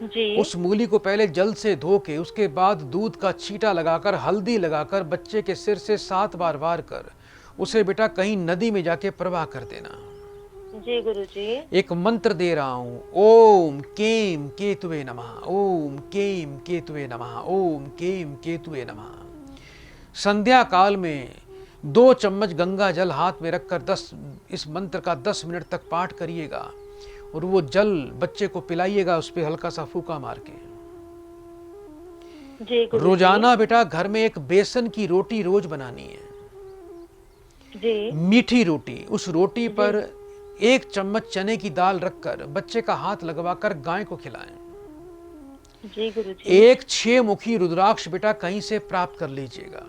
जी। उस मूली को पहले जल से धो के, उसके बाद दूध का छींटा लगाकर, हल्दी लगाकर बच्चे के सिर से 7 बार वार कर उसे बेटा कहीं नदी में जाके प्रवाह कर देना। जी गुरुजी। एक मंत्र दे रहा हूं, ओम केम केतुवे नमः, ओम केम केतुवे नमः, ओम केम केतुवे नमः। संध्या काल में 2 चम्मच गंगा जल हाथ में रखकर इस मंत्र का 10 मिनट तक पाठ करिएगा और वो जल बच्चे को पिलाइएगा, उस पर हल्का सा फूका मार के। जी गुरुजी। रोजाना बेटा घर में एक बेसन की रोटी रोज बनानी है। जी। मीठी रोटी, उस रोटी पर 1 चम्मच चने की दाल रखकर बच्चे का हाथ लगवाकर गाय को खिलाएं। जी गुरुजी। एक 6 मुखी रुद्राक्ष बेटा कहीं से प्राप्त कर लीजिएगा।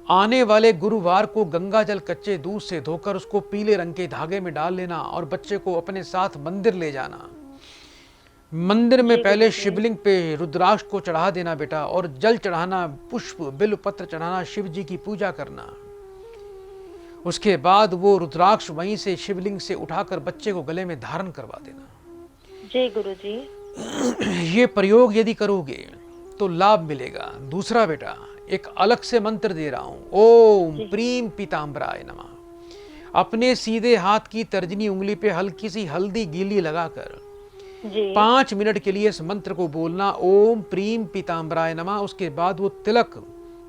आने वाले गुरुवार को गंगा जल कच्चे दूध से धोकर उसको पीले रंग के धागे में डाल लेना और बच्चे को अपने साथ मंदिर ले जाना। मंदिर में पहले शिवलिंग पे रुद्राक्ष को चढ़ा देना बेटा, और जल चढ़ाना, पुष्प बिल्व पत्र चढ़ाना, शिव जी की पूजा करना। उसके बाद वो रुद्राक्ष वहीं से शिवलिंग से उठाकर बच्चे को गले में धारण करवा देना। जी गुरुजी। ये प्रयोग यदि करोगे तो लाभ मिलेगा। दूसरा बेटा, एक अलग से मंत्र दे रहा हूं, ओम प्रीम पीताम्बराय नमः। अपने सीधे हाथ की तर्जनी उंगली पे हल्की सी हल्दी गीली लगाकर जी। 5 मिनट के लिए इस मंत्र को बोलना, ओम प्रीम पीताम्बराय नमः। उसके बाद वो तिलक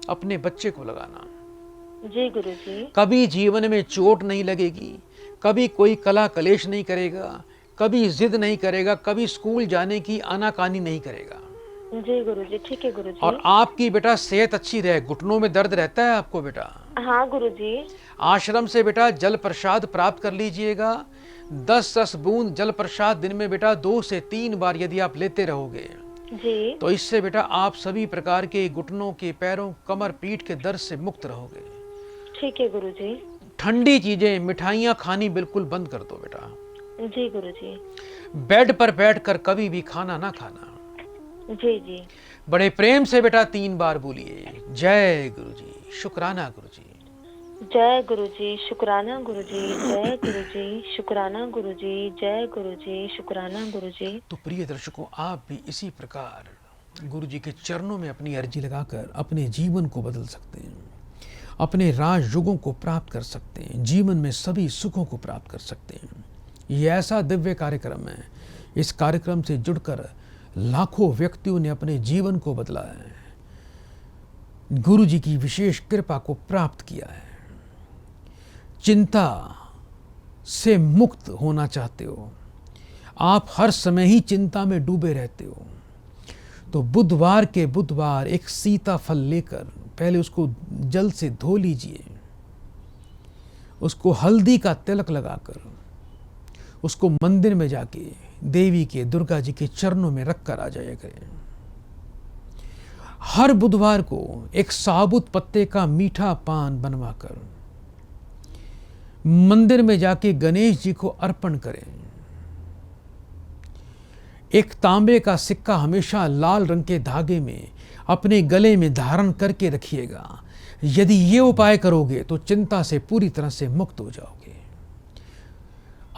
अपने बच्चे को लगाना। जी गुरुजी। कभी जीवन में चोट नहीं लगेगी, कभी कोई कला कलेश नहीं करेगा, कभी जिद नहीं करेगा, कभी स्कूल जाने की आनाकानी नहीं करेगा। जी गुरुजी, ठीक है गुरुजी। और आपकी बेटा सेहत अच्छी रहे। घुटनों में दर्द रहता है आपको बेटा? हाँ गुरुजी। आश्रम से बेटा जल प्रसाद प्राप्त कर लीजिएगा। 10-10 बूंद जल प्रसाद दिन में बेटा 2 से 3 बार यदि आप लेते रहोगे जी। तो इससे बेटा आप सभी प्रकार के घुटनों के, पैरों, कमर, पीठ के दर्द से मुक्त रहोगे। ठीक है गुरुजी। ठंडी चीजें, मिठाइयाँ खानी बिल्कुल बंद कर दो बेटा। जी गुरुजी। बेड पर बैठकर कभी भी खाना ना खाना। जी जी। बड़े प्रेम से बेटा 3 बार बोलिए, जय गुरुजी, शुक्राना गुरुजी। जय गुरुजी, शुक्राना गुरुजी, जय गुरुजी, शुक्राना गुरुजी, जय गुरुजी, शुक्राना गुरुजी। तो प्रिय दर्शकों, आप भी इसी प्रकार गुरुजी के चरणों में अपनी अर्जी लगाकर अपने जीवन को बदल सकते हैं। अपने राजयोगों को प्राप्त कर सकते हैं, जीवन में सभी सुखों को प्राप्त कर सकते हैं। ये ऐसा दिव्य कार्यक्रम है। इस कार्यक्रम से जुड़कर लाखों व्यक्तियों ने अपने जीवन को बदला है, गुरु जी की विशेष कृपा को प्राप्त किया है। चिंता से मुक्त होना चाहते हो, आप हर समय ही चिंता में डूबे रहते हो, तो बुधवार के बुधवार एक सीताफल लेकर पहले उसको जल से धो लीजिए, उसको हल्दी का तिलक लगाकर उसको मंदिर में जाके देवी के, दुर्गा जी के चरणों में रख कर आ जाया करें। हर बुधवार को एक साबुत पत्ते का मीठा पान बनवाकर मंदिर में जाके गणेश जी को अर्पण करें। एक तांबे का सिक्का हमेशा लाल रंग के धागे में अपने गले में धारण करके रखिएगा। यदि ये उपाय करोगे तो चिंता से पूरी तरह से मुक्त हो जाओगे।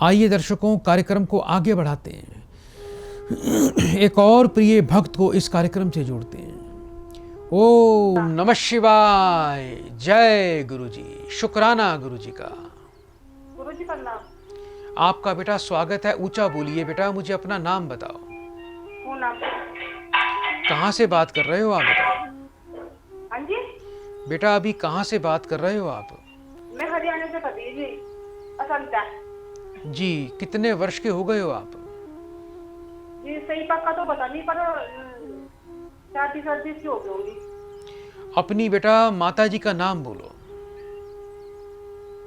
आइए दर्शकों, कार्यक्रम को आगे बढ़ाते हैं। एक और प्रिय भक्त को इस कार्यक्रम से जोड़ते हैं। ओम नमः शिवाय। जय गुरु जी। शुक्राना गुरु जी का। गुरु जी प्रणाम। आपका बेटा स्वागत है। ऊंचा बोलिए बेटा, मुझे अपना नाम बताओ। नाम कहाँ से बात कर रहे हो आप बेटा? हाँ जी, बेटा अभी कहाँ से बात कर रहे हो आप? मैं हरियाणा से कर रही जी, असंता जी। कितने वर्ष के हो गए हो आप? जी सही पक्का तो पता नहीं, पर 40-38 की हो गई होंगी। अपनी बेटा माता जी का नाम बोलो।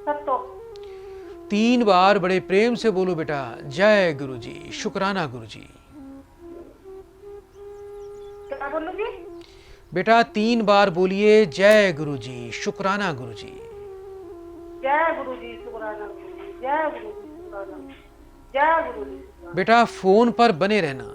सब तो 3 बार बड़े प्रेम से बोलो बेटा। जय गुरु जी। शुक्राना गुरु जी। क्या बोलोगी? बेटा 3 बार बोलिए। जय गुरु जी। शुक्राना गुरु जी। जय गुरु जी, शुक्राना गुरु जी। जय गुरु जी, शुक्राना। जय गुरु जी। बेटा फोन पर बने रहना।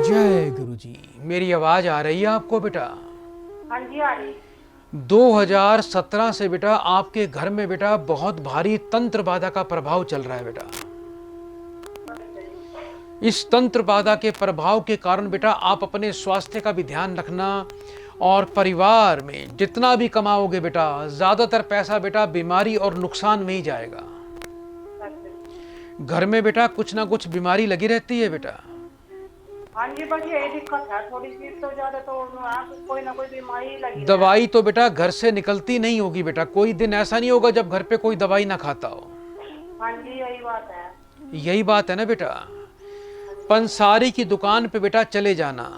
जय गुरु जी। मेरी आवाज आ रही है आपको बेटा? हाँ जी आ रही। 2017 से बेटा आपके घर में बेटा बहुत भारी तंत्र बाधा का प्रभाव चल रहा है बेटा। इस तंत्र बाधा के प्रभाव के कारण बेटा आप अपने स्वास्थ्य का भी ध्यान रखना, और परिवार में जितना भी कमाओगे बेटा ज्यादातर पैसा बेटा बीमारी और नुकसान में ही जाएगा। घर में बेटा कुछ ना कुछ बीमारी लगी रहती है बेटा। हाँ जी, बस यही दिक्कत है थोड़ी सी, तो ज्यादा तो कोई ना कोई बीमारी लगी। दवाई तो बेटा घर से निकलती नहीं होगी बेटा। कोई दिन ऐसा नहीं होगा जब घर पे कोई दवाई ना खाता हो। हाँ जी यही बात है। यही बात है ना बेटा। पंसारी की दुकान पे बेटा चले जाना,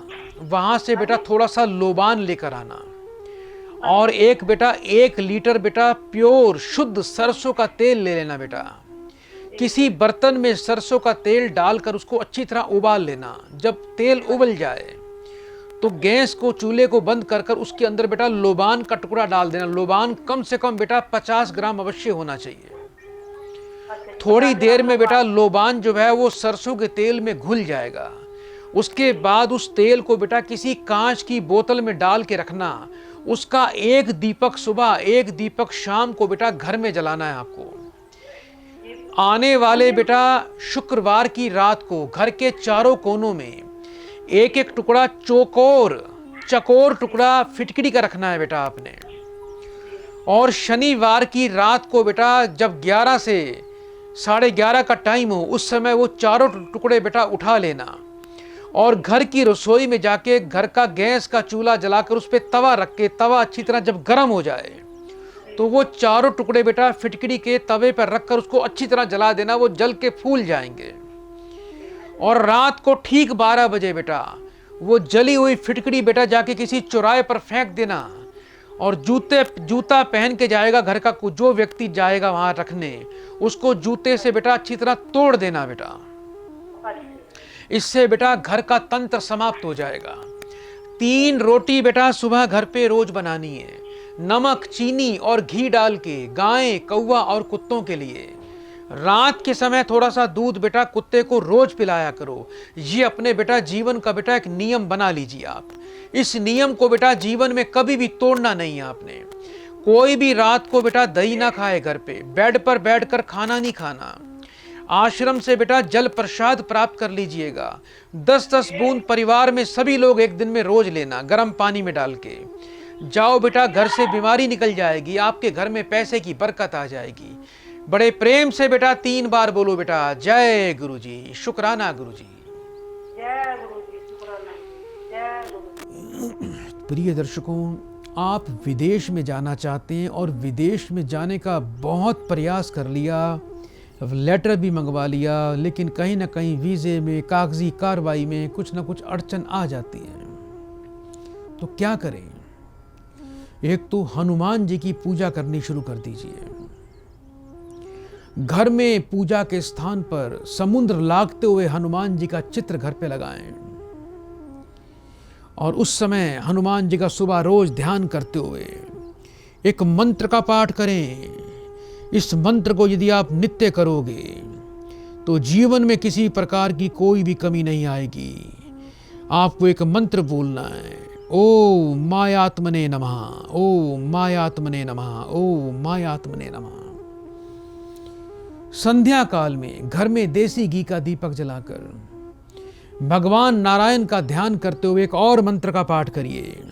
वहां से बेटा थोड़ा सा लोबान लेकर आना, और एक बेटा 1 लीटर बेटा प्योर शुद्ध सरसों का तेल ले लेना बेटा। किसी बर्तन में सरसों का तेल डालकर उसको अच्छी तरह उबाल लेना। जब तेल उबल जाए तो गैस को, चूल्हे को बंद कर कर उसके अंदर बेटा लोबान का टुकड़ा डाल देना। लोबान कम से कम बेटा 50 ग्राम अवश्य होना चाहिए। थोड़ी देर में बेटा लोबान जो है वो सरसों के तेल में घुल जाएगा। उसके बाद उस तेल को बेटा किसी कांच की बोतल में डाल के रखना। उसका 1 दीपक सुबह, 1 दीपक शाम को बेटा घर में जलाना है आपको। आने वाले बेटा शुक्रवार की रात को घर के चारों कोनों में 1-1 टुकड़ा चकोर टुकड़ा फिटकड़ी का रखना है बेटा आपने। और शनिवार की रात को बेटा जब 11 से 11:30 का टाइम हो, उस समय वो चारों टुकड़े बेटा उठा लेना, और घर की रसोई में जाके घर का गैस का चूल्हा जलाकर उस पर तवा रख के, तवा अच्छी तरह जब गर्म हो जाए तो वो चारों टुकड़े बेटा फिटकड़ी के तवे पर रखकर उसको अच्छी तरह जला देना। वो जल के फूल जाएंगे, और रात को ठीक 12 बजे बेटा वो जली हुई फिटकड़ी बेटा जाके किसी चौराहे पर फेंक देना। और जूता पहन के जाएगा घर का जो व्यक्ति जाएगा वहां रखने, उसको जूते से बेटा अच्छी तरह तोड़ देना बेटा। इससे बेटा घर का तंत्र समाप्त हो जाएगा। 3 रोटी बेटा सुबह घर पे रोज बनानी है। नमक, चीनी और घी डाल के गाय, कौवा और कुत्तों के लिए। रात के समय थोड़ा सा दूध बेटा कुत्ते को रोज पिलाया करो। ये अपने बेटा जीवन का बेटा एक नियम बना लीजिए आप। इस नियम को बेटा जीवन में कभी भी तोड़ना नहीं है आपने। कोई भी रात को बेटा दही ना खाए, घर पे बेड पर बैठकर खाना नहीं खाना। आश्रम से बेटा जल प्रसाद प्राप्त कर लीजिएगा। 10-10 बूंद परिवार में सभी लोग एक दिन में रोज लेना, गर्म पानी में डाल के जाओ बेटा। घर से बीमारी निकल जाएगी, आपके घर में पैसे की बरकत आ जाएगी। बड़े प्रेम से बेटा 3 बार बोलो बेटा, जय गुरु जी, शुक्राना गुरु जी। जय गुरु जी, शुक्राना, जय गुरु जी। प्रिय दर्शकों, आप विदेश में जाना चाहते हैं और विदेश में जाने का बहुत प्रयास कर लिया, लेटर भी मंगवा लिया, लेकिन कहीं ना कहीं वीज़े में, कागजी कार्रवाई में कुछ ना कुछ अड़चन आ जाती है, तो क्या करें? एक तो हनुमान जी की पूजा करनी शुरू कर दीजिए। घर में पूजा के स्थान पर समुद्र लागते हुए हनुमान जी का चित्र घर पे लगाएं और उस समय हनुमान जी का सुबह रोज ध्यान करते हुए एक मंत्र का पाठ करें। इस मंत्र को यदि आप नित्य करोगे तो जीवन में किसी प्रकार की कोई भी कमी नहीं आएगी। आपको एक मंत्र बोलना है, ओम मायात्मने नमः, ओम मायात्मने नमः, ओम मायात्मने नमः। संध्या काल में घर में देसी घी का दीपक जलाकर भगवान नारायण का ध्यान करते हुए एक और मंत्र का पाठ करिए।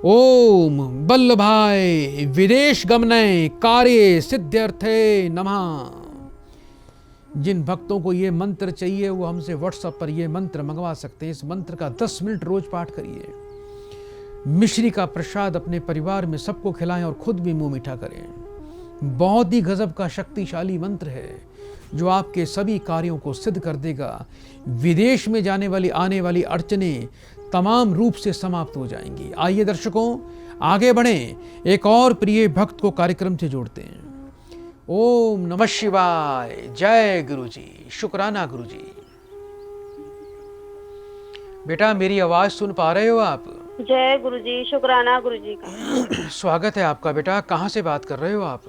ओम बल्लभाय विदेश गमने कार्य सिद्ध्यर्थे नमः। जिन भक्तों को ये मंत्र चाहिए वो हमसे व्हाट्सएप पर ये मंत्र मंगवा सकते हैं। इस मंत्र का 10 मिनट रोज पाठ करिए। मिश्री का प्रसाद अपने परिवार में सबको खिलाएं और खुद भी मुंह मीठा करें। बहुत ही गजब का शक्तिशाली मंत्र है जो आपके सभी कार्यों को सिद्ध कर देगा। विदेश में जाने वाली आने वाली अड़चनें तमाम रूप से समाप्त हो जाएंगी। आइए दर्शकों आगे बढ़ें, एक और प्रिय भक्त को कार्यक्रम से जोड़ते हैं। ओम नमः शिवाय, जय गुरु जी, शुक्राना गुरु जी। बेटा मेरी आवाज सुन पा रहे हो आप? जय गुरु जी, शुक्राना गुरु जी का। स्वागत है आपका बेटा। कहाँ से बात कर रहे हो आप?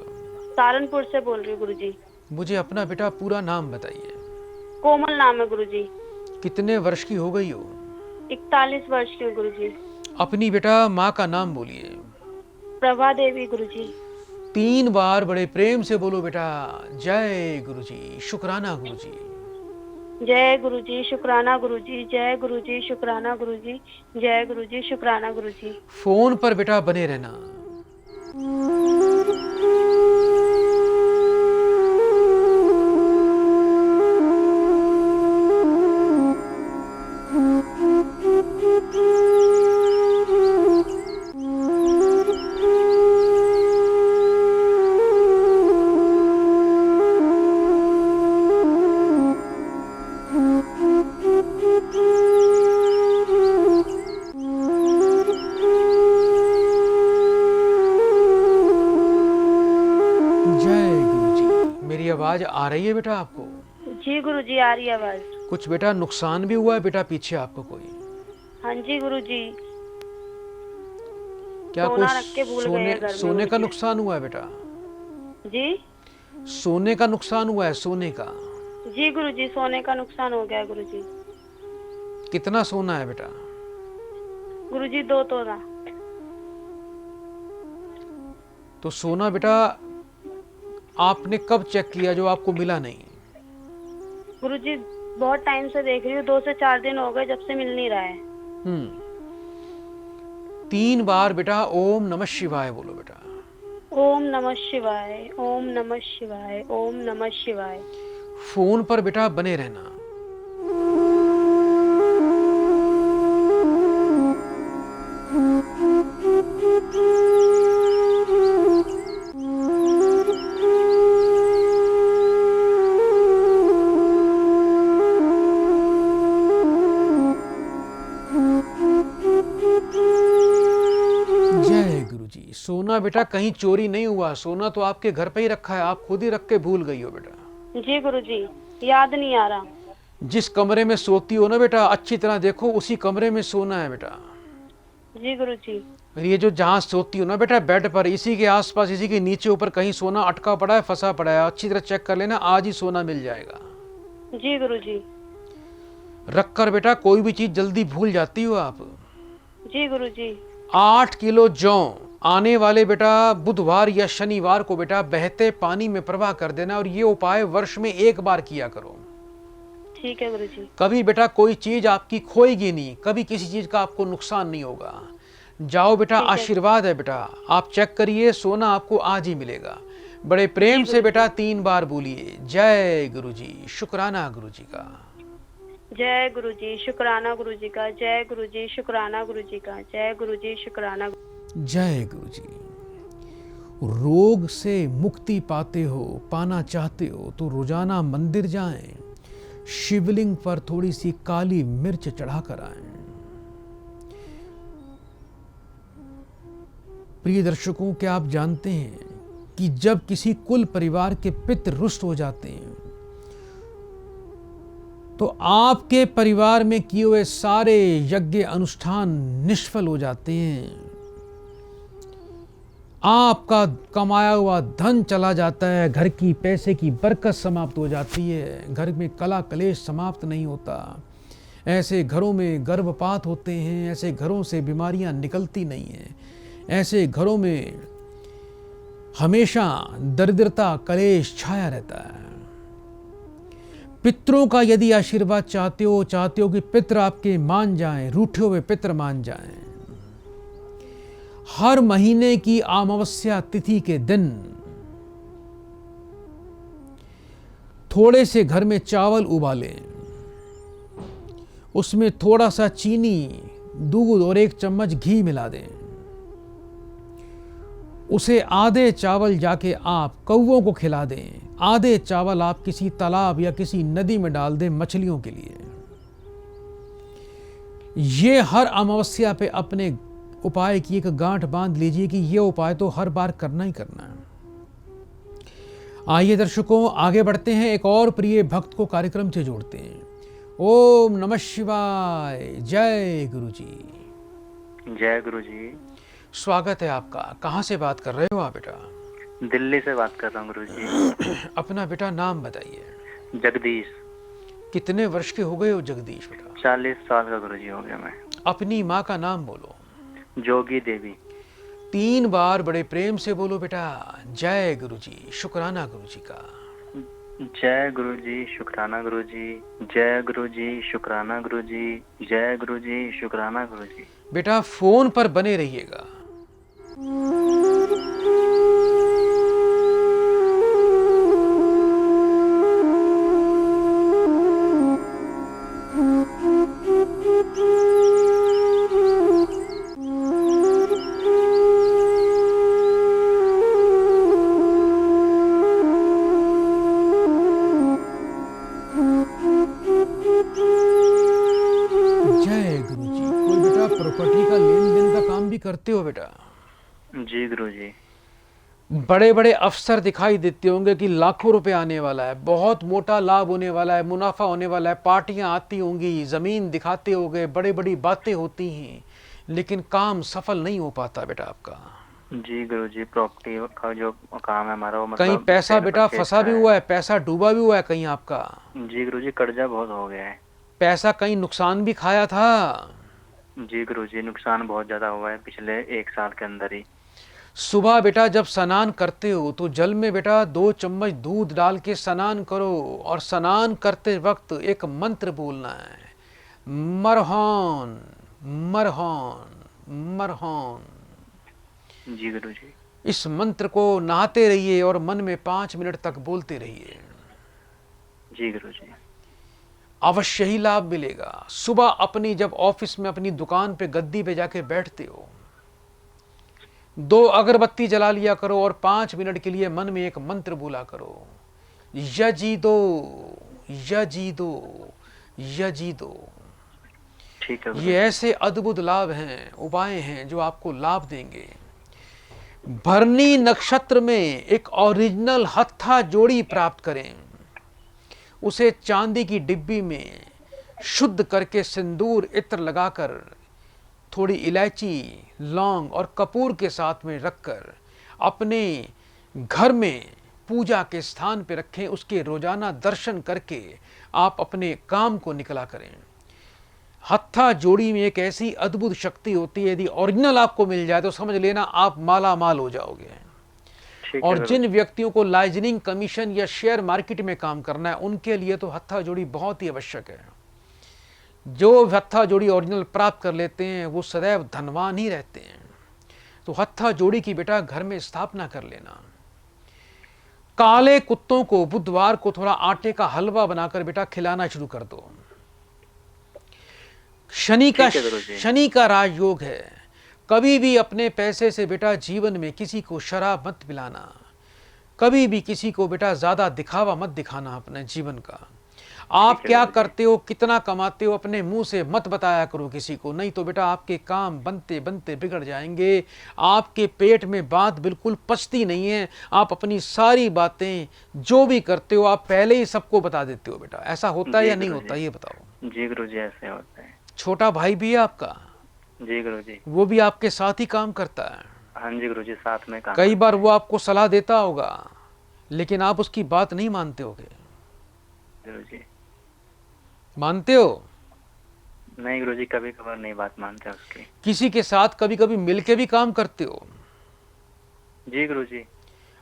सहारनपुर से बोल रही हूँ गुरु जी। मुझे अपना बेटा पूरा नाम बताइए। कोमल नाम है गुरु जी। कितने वर्ष की हो गई हो? 41 वर्ष की हूँ गुरु जी। अपनी बेटा माँ का नाम बोलिए। प्रभा देवी गुरु जी। 3 बार बड़े प्रेम से बोलो बेटा, जय गुरु जी, शुक्राना गुरु जी। जय गुरु जी, शुक्राना गुरु जी, जय गुरु जी, शुक्राना गुरु जी, जय गुरु जी, शुक्राना गुरु जी। फोन पर बेटा बने रहना। आवाज आ रही है बेटा आपको? जी गुरु जी, आ रही है आवाज। कुछ बेटा नुकसान भी हुआ है बेटा पीछे आपको कोई? हाँ जी गुरु जी। क्या कुछ सोने का नुकसान हुआ है बेटा? जी सोने का नुकसान हुआ है? सोने का? जी गुरु जी, सोने का नुकसान हो गया गुरु जी। कितना सोना है बेटा? गुरु जी 2 तोला। तो सोना बेटा आपने कब चेक किया जो आपको मिला नहीं? गुरुजी बहुत टाइम से देख रही हूँ, 2 से 4 दिन हो गए जब से मिल नहीं रहा है। 3 बार बेटा ओम नमः शिवाय बोलो बेटा। ओम नमः शिवाय, ओम नमः शिवाय, ओम नमः शिवाय। फोन पर बेटा बने रहना। सोना बेटा कहीं चोरी नहीं हुआ, सोना तो आपके घर पे ही रखा है, आप खुद ही रख के भूल गई हो बेटा। जी गुरुजी, याद नहीं आ रहा। जिस कमरे में सोती हो ना बेटा, अच्छी तरह देखो उसी कमरे में सोना है बेटा। जी गुरुजी। और ये जो जहाँ सोती हो ना बेटा बेड पर, इसी के आसपास, इसी के नीचे ऊपर कहीं सोना अटका पड़ा है, फंसा पड़ा है, अच्छी तरह चेक कर लेना, आज ही सोना मिल जाएगा। जी गुरुजी। रख कर बेटा, कोई भी चीज जल्दी भूल जाती हो आप। जी गुरुजी। 8 किलो जौ आने वाले बेटा बुधवार या शनिवार को बेटा बहते पानी में प्रवाह कर देना, और ये उपाय वर्ष में 1 बार किया करो। ठीक है गुरुजी। कभी बेटा कोई चीज आपकी खोएगी नहीं, कभी किसी चीज का आपको नुकसान नहीं होगा। जाओ बेटा, आशीर्वाद है बेटा। आप चेक करिए, सोना आपको आज ही मिलेगा। बड़े प्रेम से बेटा 3 बार बोलिए, जय गुरुजी, शुक्राना गुरुजी का। जय गुरुजी, शुक्राना गुरुजी का। जय गुरुजी, शुक्राना गुरुजी का। जय गुरुजी, शुक्राना। जय गुरुजी। रोग से मुक्ति पाते हो, पाना चाहते हो तो रोजाना मंदिर जाएं, शिवलिंग पर थोड़ी सी काली मिर्च चढ़ा कर आएं। प्रिय दर्शकों, क्या आप जानते हैं कि जब किसी कुल परिवार के पितृ रुष्ट हो जाते हैं तो आपके परिवार में किए हुए सारे यज्ञ अनुष्ठान निष्फल हो जाते हैं, आपका कमाया हुआ धन चला जाता है, घर की पैसे की बरकत समाप्त हो जाती है, घर में कला कलेश समाप्त नहीं होता, ऐसे घरों में गर्भपात होते हैं, ऐसे घरों से बीमारियां निकलती नहीं हैं, ऐसे घरों में हमेशा दरिद्रता कलेश छाया रहता है। पितरों का यदि आशीर्वाद चाहते हो कि पितर आपके मान जाएं, रूठे हुए पितर मान जाएं, हर महीने की अमावस्या तिथि के दिन थोड़े से घर में चावल उबालें, उसमें थोड़ा सा चीनी, दूध और 1 चम्मच घी मिला दें, उसे आधे चावल जाके आप कौवों को खिला दें, आधे चावल आप किसी तालाब या किसी नदी में डाल दें मछलियों के लिए। ये हर अमावस्या पे अपने उपाय की एक गांठ बांध लीजिए कि ये उपाय तो हर बार करना ही करना है। आइए दर्शकों, आगे बढ़ते हैं, एक और प्रिय भक्त को कार्यक्रम से जोड़ते हैं। ओम नमः शिवाय। जय गुरुजी। जय गुरुजी। स्वागत है आपका। कहाँ से बात कर रहे हो आप बेटा? दिल्ली से बात कर रहा हूँ गुरुजी। अपना बेटा नाम बताइए। जगदीश। कितने वर्ष के हो गए हो जगदीश बेटा? 40 साल का गुरुजी हो गया मैं। अपनी माँ का नाम बोलो। जोगी देवी। 3 बार बड़े प्रेम से बोलो बेटा, जय गुरुजी, शुक्राना गुरुजी का। जय गुरुजी, शुक्राना गुरुजी। जय गुरुजी, शुक्राना गुरुजी। जय गुरुजी, शुक्राना गुरुजी। बेटा फोन पर बने रहिएगा। प्रॉपर्टी का लेन देन का काम भी करते हो बेटा? जी गुरुजी। बड़े बड़े अफसर दिखाई देते होंगे कि लाखों रुपए आने वाला है, बहुत मोटा लाभ होने वाला है, मुनाफा होने वाला है, पार्टियां आती होंगी, जमीन दिखाते होंगे, बड़ी बड़ी बातें होती हैं, लेकिन काम सफल नहीं हो पाता बेटा आपका। जी गुरुजी, प्रॉपर्टी का जो काम है हमारा वो मतलब कहीं पैसा बेटा फंसा भी हुआ है, पैसा डूबा भी हुआ है कहीं आपका? जी गुरुजी, कर्जा बहुत हो गया है। पैसा कहीं नुकसान भी खाया था? जी गुरुजी, नुकसान बहुत ज्यादा हुआ है पिछले 1 साल के अंदर ही। सुबह बेटा जब स्नान करते हो तो जल में बेटा 2 चम्मच दूध डाल के स्नान करो, और स्नान करते वक्त एक मंत्र बोलना है, मरहौन मरहौन मरहौन। जी गुरुजी। इस मंत्र को नहाते रहिए और मन में 5 मिनट तक बोलते रहिए। जी गुरुजी। अवश्य ही लाभ मिलेगा। सुबह अपनी जब ऑफिस में अपनी दुकान पे गद्दी पे जाके बैठते हो, 2 अगरबत्ती जला लिया करो और 5 मिनट के लिए मन में एक मंत्र बोला करो, यजीदो यजीदो यजीदो। ठीक है। ये ऐसे अद्भुत लाभ हैं, उपाय हैं जो आपको लाभ देंगे। भरनी नक्षत्र में एक ओरिजिनल हत्था जोड़ी प्राप्त करें, उसे चांदी की डिब्बी में शुद्ध करके सिंदूर इत्र लगाकर थोड़ी इलायची, लौंग और कपूर के साथ में रखकर अपने घर में पूजा के स्थान पर रखें। उसके रोजाना दर्शन करके आप अपने काम को निकला करें। हत्था जोड़ी में एक ऐसी अद्भुत शक्ति होती है, यदि ओरिजिनल आपको मिल जाए तो समझ लेना आप माला माल हो जाओगे। और जिन व्यक्तियों को लाइजनिंग कमीशन या शेयर मार्केट में काम करना है, उनके लिए तो हत्था जोड़ी बहुत ही आवश्यक है। जो हत्था जोड़ी ओरिजिनल प्राप्त कर लेते हैं वो सदैव धनवान ही रहते हैं। तो हत्था जोड़ी की बेटा घर में स्थापना कर लेना। काले कुत्तों को बुधवार को थोड़ा आटे का हलवा बनाकर बेटा खिलाना शुरू कर दो। शनि का राजयोग है। कभी भी अपने पैसे से बेटा जीवन में किसी को शराब मत पिलाना। कभी भी किसी को बेटा ज्यादा दिखावा मत दिखाना अपने जीवन का। आप क्या करते हो, कितना कमाते हो, अपने मुंह से मत बताया करो किसी को, नहीं तो बेटा आपके काम बनते बनते बिगड़ जाएंगे। आपके पेट में बात बिल्कुल पचती नहीं है। आप अपनी सारी बातें जो भी करते हो आप पहले ही सबको बता देते हो बेटा। ऐसा होता है या नहीं होता, ये बताओ। जी गुरुजी, ऐसे होता है। छोटा भाई भी है आपका? जी गुरुजी। वो भी आपके साथ ही काम करता है? हाँ जी गुरुजी, साथ में काम। कई बार वो आपको सलाह देता होगा लेकिन आप उसकी बात नहीं मानते होगे। गुरुजी मानते हो? नहीं गुरुजी, कभी कभार नहीं बात मानते उसकी। किसी के साथ कभी कभी मिलके भी काम करते हो? जी गुरुजी।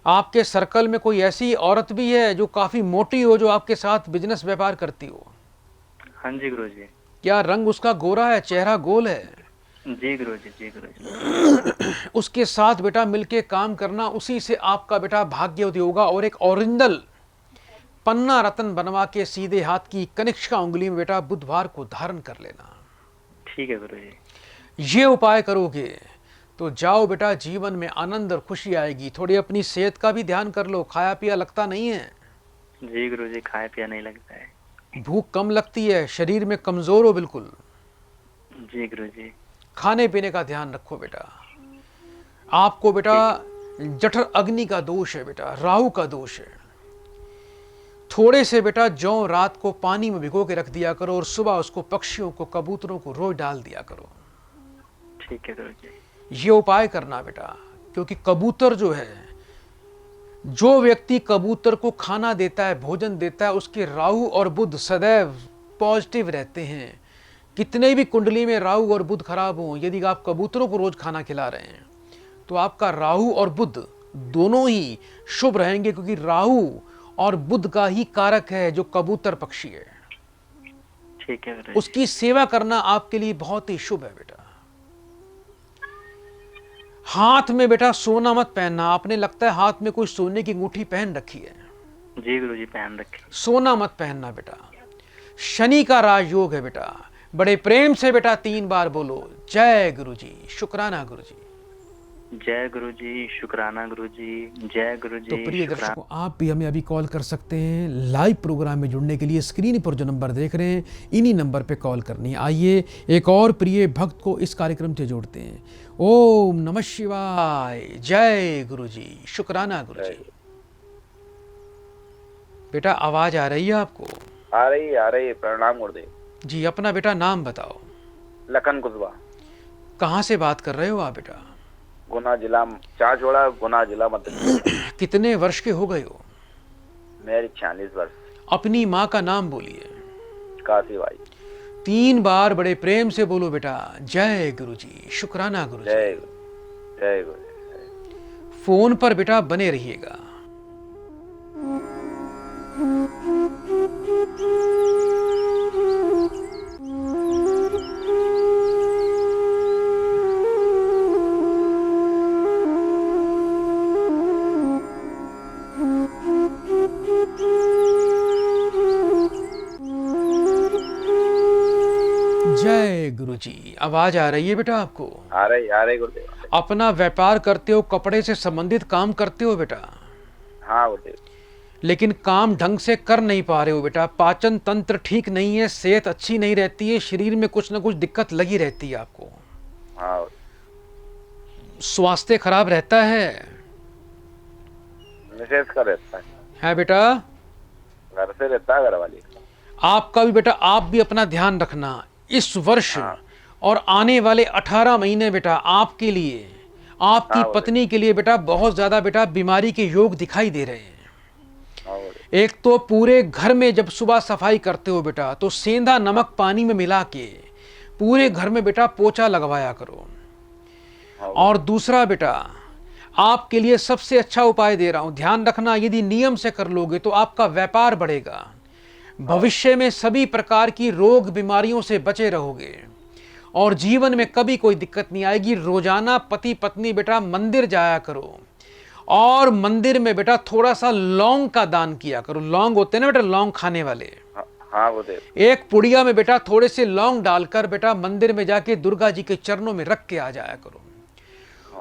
आपके सर्कल में कोई ऐसी औरत भी है जो काफी मोटी हो, जो आपके साथ बिजनेस व्यापार करती हो? हाँ जी गुरुजी। क्या रंग उसका गोरा है, चेहरा गोल है? जी गुरुजी, जी गुरुजी। उसके साथ बेटा मिलके काम करना, उसी से आपका बेटा भाग्य उदय होगा। और एक ओरिजिनल पन्ना रत्न बनवा के सीधे हाथ की कनिष्का उंगली में बेटा बुधवार को धारण कर लेना। ठीक है गुरुजी। ये उपाय करोगे तो जाओ बेटा, जीवन में आनंद और खुशी आएगी। थोड़ी अपनी सेहत का भी ध्यान कर लो। खाया पिया लगता नहीं है? जी गुरुजी, खाया पिया नहीं लगता है। भूख कम लगती है, शरीर में कमजोर हो बिल्कुल। जी गुरुजी। खाने पीने का ध्यान रखो बेटा। आपको बेटा जठर अग्नि का दोष है बेटा, राहु का दोष है। थोड़े से बेटा जौ रात को पानी में भिगो के रख दिया करो और सुबह उसको पक्षियों को, कबूतरों को रोज डाल दिया करो। ठीक है गुरुजी। ये उपाय करना बेटा, क्योंकि कबूतर जो है, जो व्यक्ति कबूतर को खाना देता है, भोजन देता है, उसके राहु और बुध सदैव पॉजिटिव रहते हैं। कितने भी कुंडली में राहु और बुध खराब हो, यदि आप कबूतरों को रोज खाना खिला रहे हैं तो आपका राहु और बुध दोनों ही शुभ रहेंगे, क्योंकि राहु और बुध का ही कारक है जो कबूतर पक्षी है। ठीक है। उसकी सेवा करना आपके लिए बहुत ही शुभ है बेटा। हाथ में बेटा सोना मत पहनना। आपने लगता है हाथ में कोई सोने की अंगूठी पहन रखी है। जी गुरुजी, पहन रखी। सोना मत पहनना बेटा। शनि का राजयोग है बेटा। बड़े प्रेम से बेटा 3 बार बोलो, जय गुरुजी, शुक्राना गुरुजी। जय गुरुजी, शुक्राना गुरुजी, जय गुरुजी। तो प्रिय दर्शकों, आप भी हमें अभी कॉल कर सकते हैं। लाइव प्रोग्राम में जुड़ने के लिए स्क्रीन पर जो नंबर देख रहे हैं, इन्हीं नंबर पे कॉल करनी है। आइए एक और प्रिय भक्त को इस कार्यक्रम से जोड़ते हैं। ओम नमः शिवाय, जय गुरुजी, शुक्राना गुरुजी। बेटा आवाज आ रही है आपको? आ रही है। प्रणाम गुरुदेव जी। अपना बेटा नाम बताओ। लखन कुशवाहा। कहाँ से बात कर रहे हो आप बेटा? गुना जिला, चाचोड़ा, गुना जिला मध्य प्रदेश। कितने वर्ष के हो गए हो? मेरी 46 वर्ष। अपनी माँ का नाम बोलिए। काशी बाई। 3 बार बड़े प्रेम से बोलो बेटा, जय गुरुजी, शुक्राना गुरुजी। जय गुरुजी। फोन पर बेटा बने रहिएगा। जय गुरुजी। आवाज आ रही है बेटा आपको? आ रही गुरुदेव। अपना व्यापार करते हो, कपड़े से संबंधित काम करते हो बेटा? हाँ गुरुदेव। लेकिन काम ढंग से कर नहीं पा रहे हो बेटा। पाचन तंत्र ठीक नहीं है, सेहत अच्छी नहीं रहती है, शरीर में कुछ ना कुछ दिक्कत लगी रहती है आपको। हाँ। स्वास्थ्य खराब रहता है? मिसेज का रहता है बेटा? घर से रहता है, घर वाली। आपका भी बेटा, आप भी अपना ध्यान रखना। इस वर्ष और आने वाले 18 महीने बेटा आपके लिए, आपकी हाँ, पत्नी के लिए बेटा बहुत ज़्यादा बेटा बीमारी के योग दिखाई दे रहे हैं। हाँ बोले। एक तो पूरे घर में जब सुबह सफाई करते हो बेटा तो सेंधा नमक पानी में मिला के पूरे घर में बेटा पोछा लगवाया करो। हाँ और दूसरा बेटा आपके लिए सबसे अच्छा उपाय दे रहा हूं, ध्यान रखना, यदि नियम से कर लोगे तो आपका व्यापार बढ़ेगा, भविष्य में सभी प्रकार की रोग बीमारियों से बचे रहोगे और जीवन में कभी कोई दिक्कत नहीं आएगी। रोजाना पति पत्नी बेटा मंदिर जाया करो और मंदिर में बेटा थोड़ा सा लौंग का दान किया करो। लौंग होते हैं ना बेटा, लौंग खाने वाले, हाँ बोले। एक पुड़िया में बेटा थोड़े से लौंग डालकर बेटा मंदिर में जाके दुर्गा जी के चरणों में रख के आ जाया करो।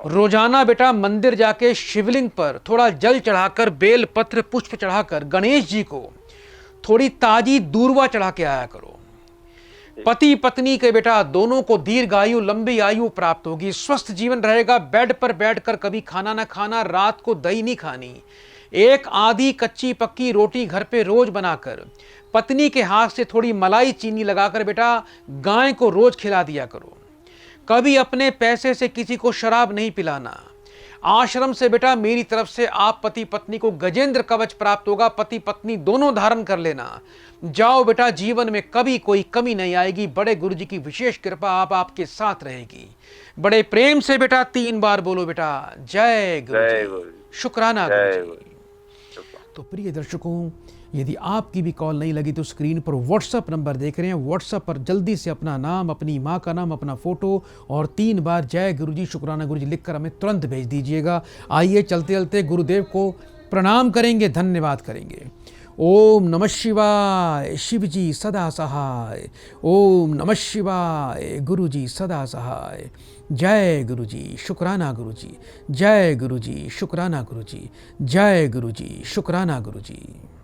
रोजाना बेटा मंदिर जाके शिवलिंग पर थोड़ा जल चढ़ाकर, बेल पत्र पुष्प चढ़ाकर गणेश जी को थोड़ी ताजी दूर्वा चढ़ा के आया करो। पति पत्नी के बेटा दोनों को दीर्घायु, लंबी आयु प्राप्त होगी, स्वस्थ जीवन रहेगा। बेड पर बैठकर कभी खाना ना खाना, रात को दही नहीं खानी, एक आधी कच्ची पक्की रोटी घर पे रोज बनाकर पत्नी के हाथ से थोड़ी मलाई चीनी लगाकर बेटा गाय को रोज खिला दिया करो। कभी अपने पैसे से किसी को शराब नहीं पिलाना। आश्रम से बेटा मेरी तरफ से आप पति पत्नी को गजेंद्र कवच प्राप्त होगा, पति पत्नी दोनों धारण कर लेना। जाओ बेटा, जीवन में कभी कोई कमी नहीं आएगी। बड़े गुरु जी की विशेष कृपा आपके साथ रहेगी। बड़े प्रेम से बेटा 3 बार बोलो बेटा, जय गुरु जी, शुक्राना गुरु जी। तो प्रिय दर्शकों, यदि आपकी भी कॉल नहीं लगी तो स्क्रीन पर व्हाट्सएप नंबर देख रहे हैं, व्हाट्सएप पर जल्दी से अपना नाम, अपनी माँ का नाम, अपना फोटो और 3 बार जय गुरुजी, शुक्राना गुरुजी लिखकर हमें तुरंत भेज दीजिएगा। आइए चलते चलते गुरुदेव को प्रणाम करेंगे, धन्यवाद करेंगे। ओम नमः शिवाय, शिव जी सदा सहाय। ओम नमः शिवाय, गुरु जी सदा सहाय। जय गुरु जी, शुक्राना गुरु जी। जय गुरु जी, शुक्राना गुरु जी। जय गुरु जी, शुक्राना गुरु जी।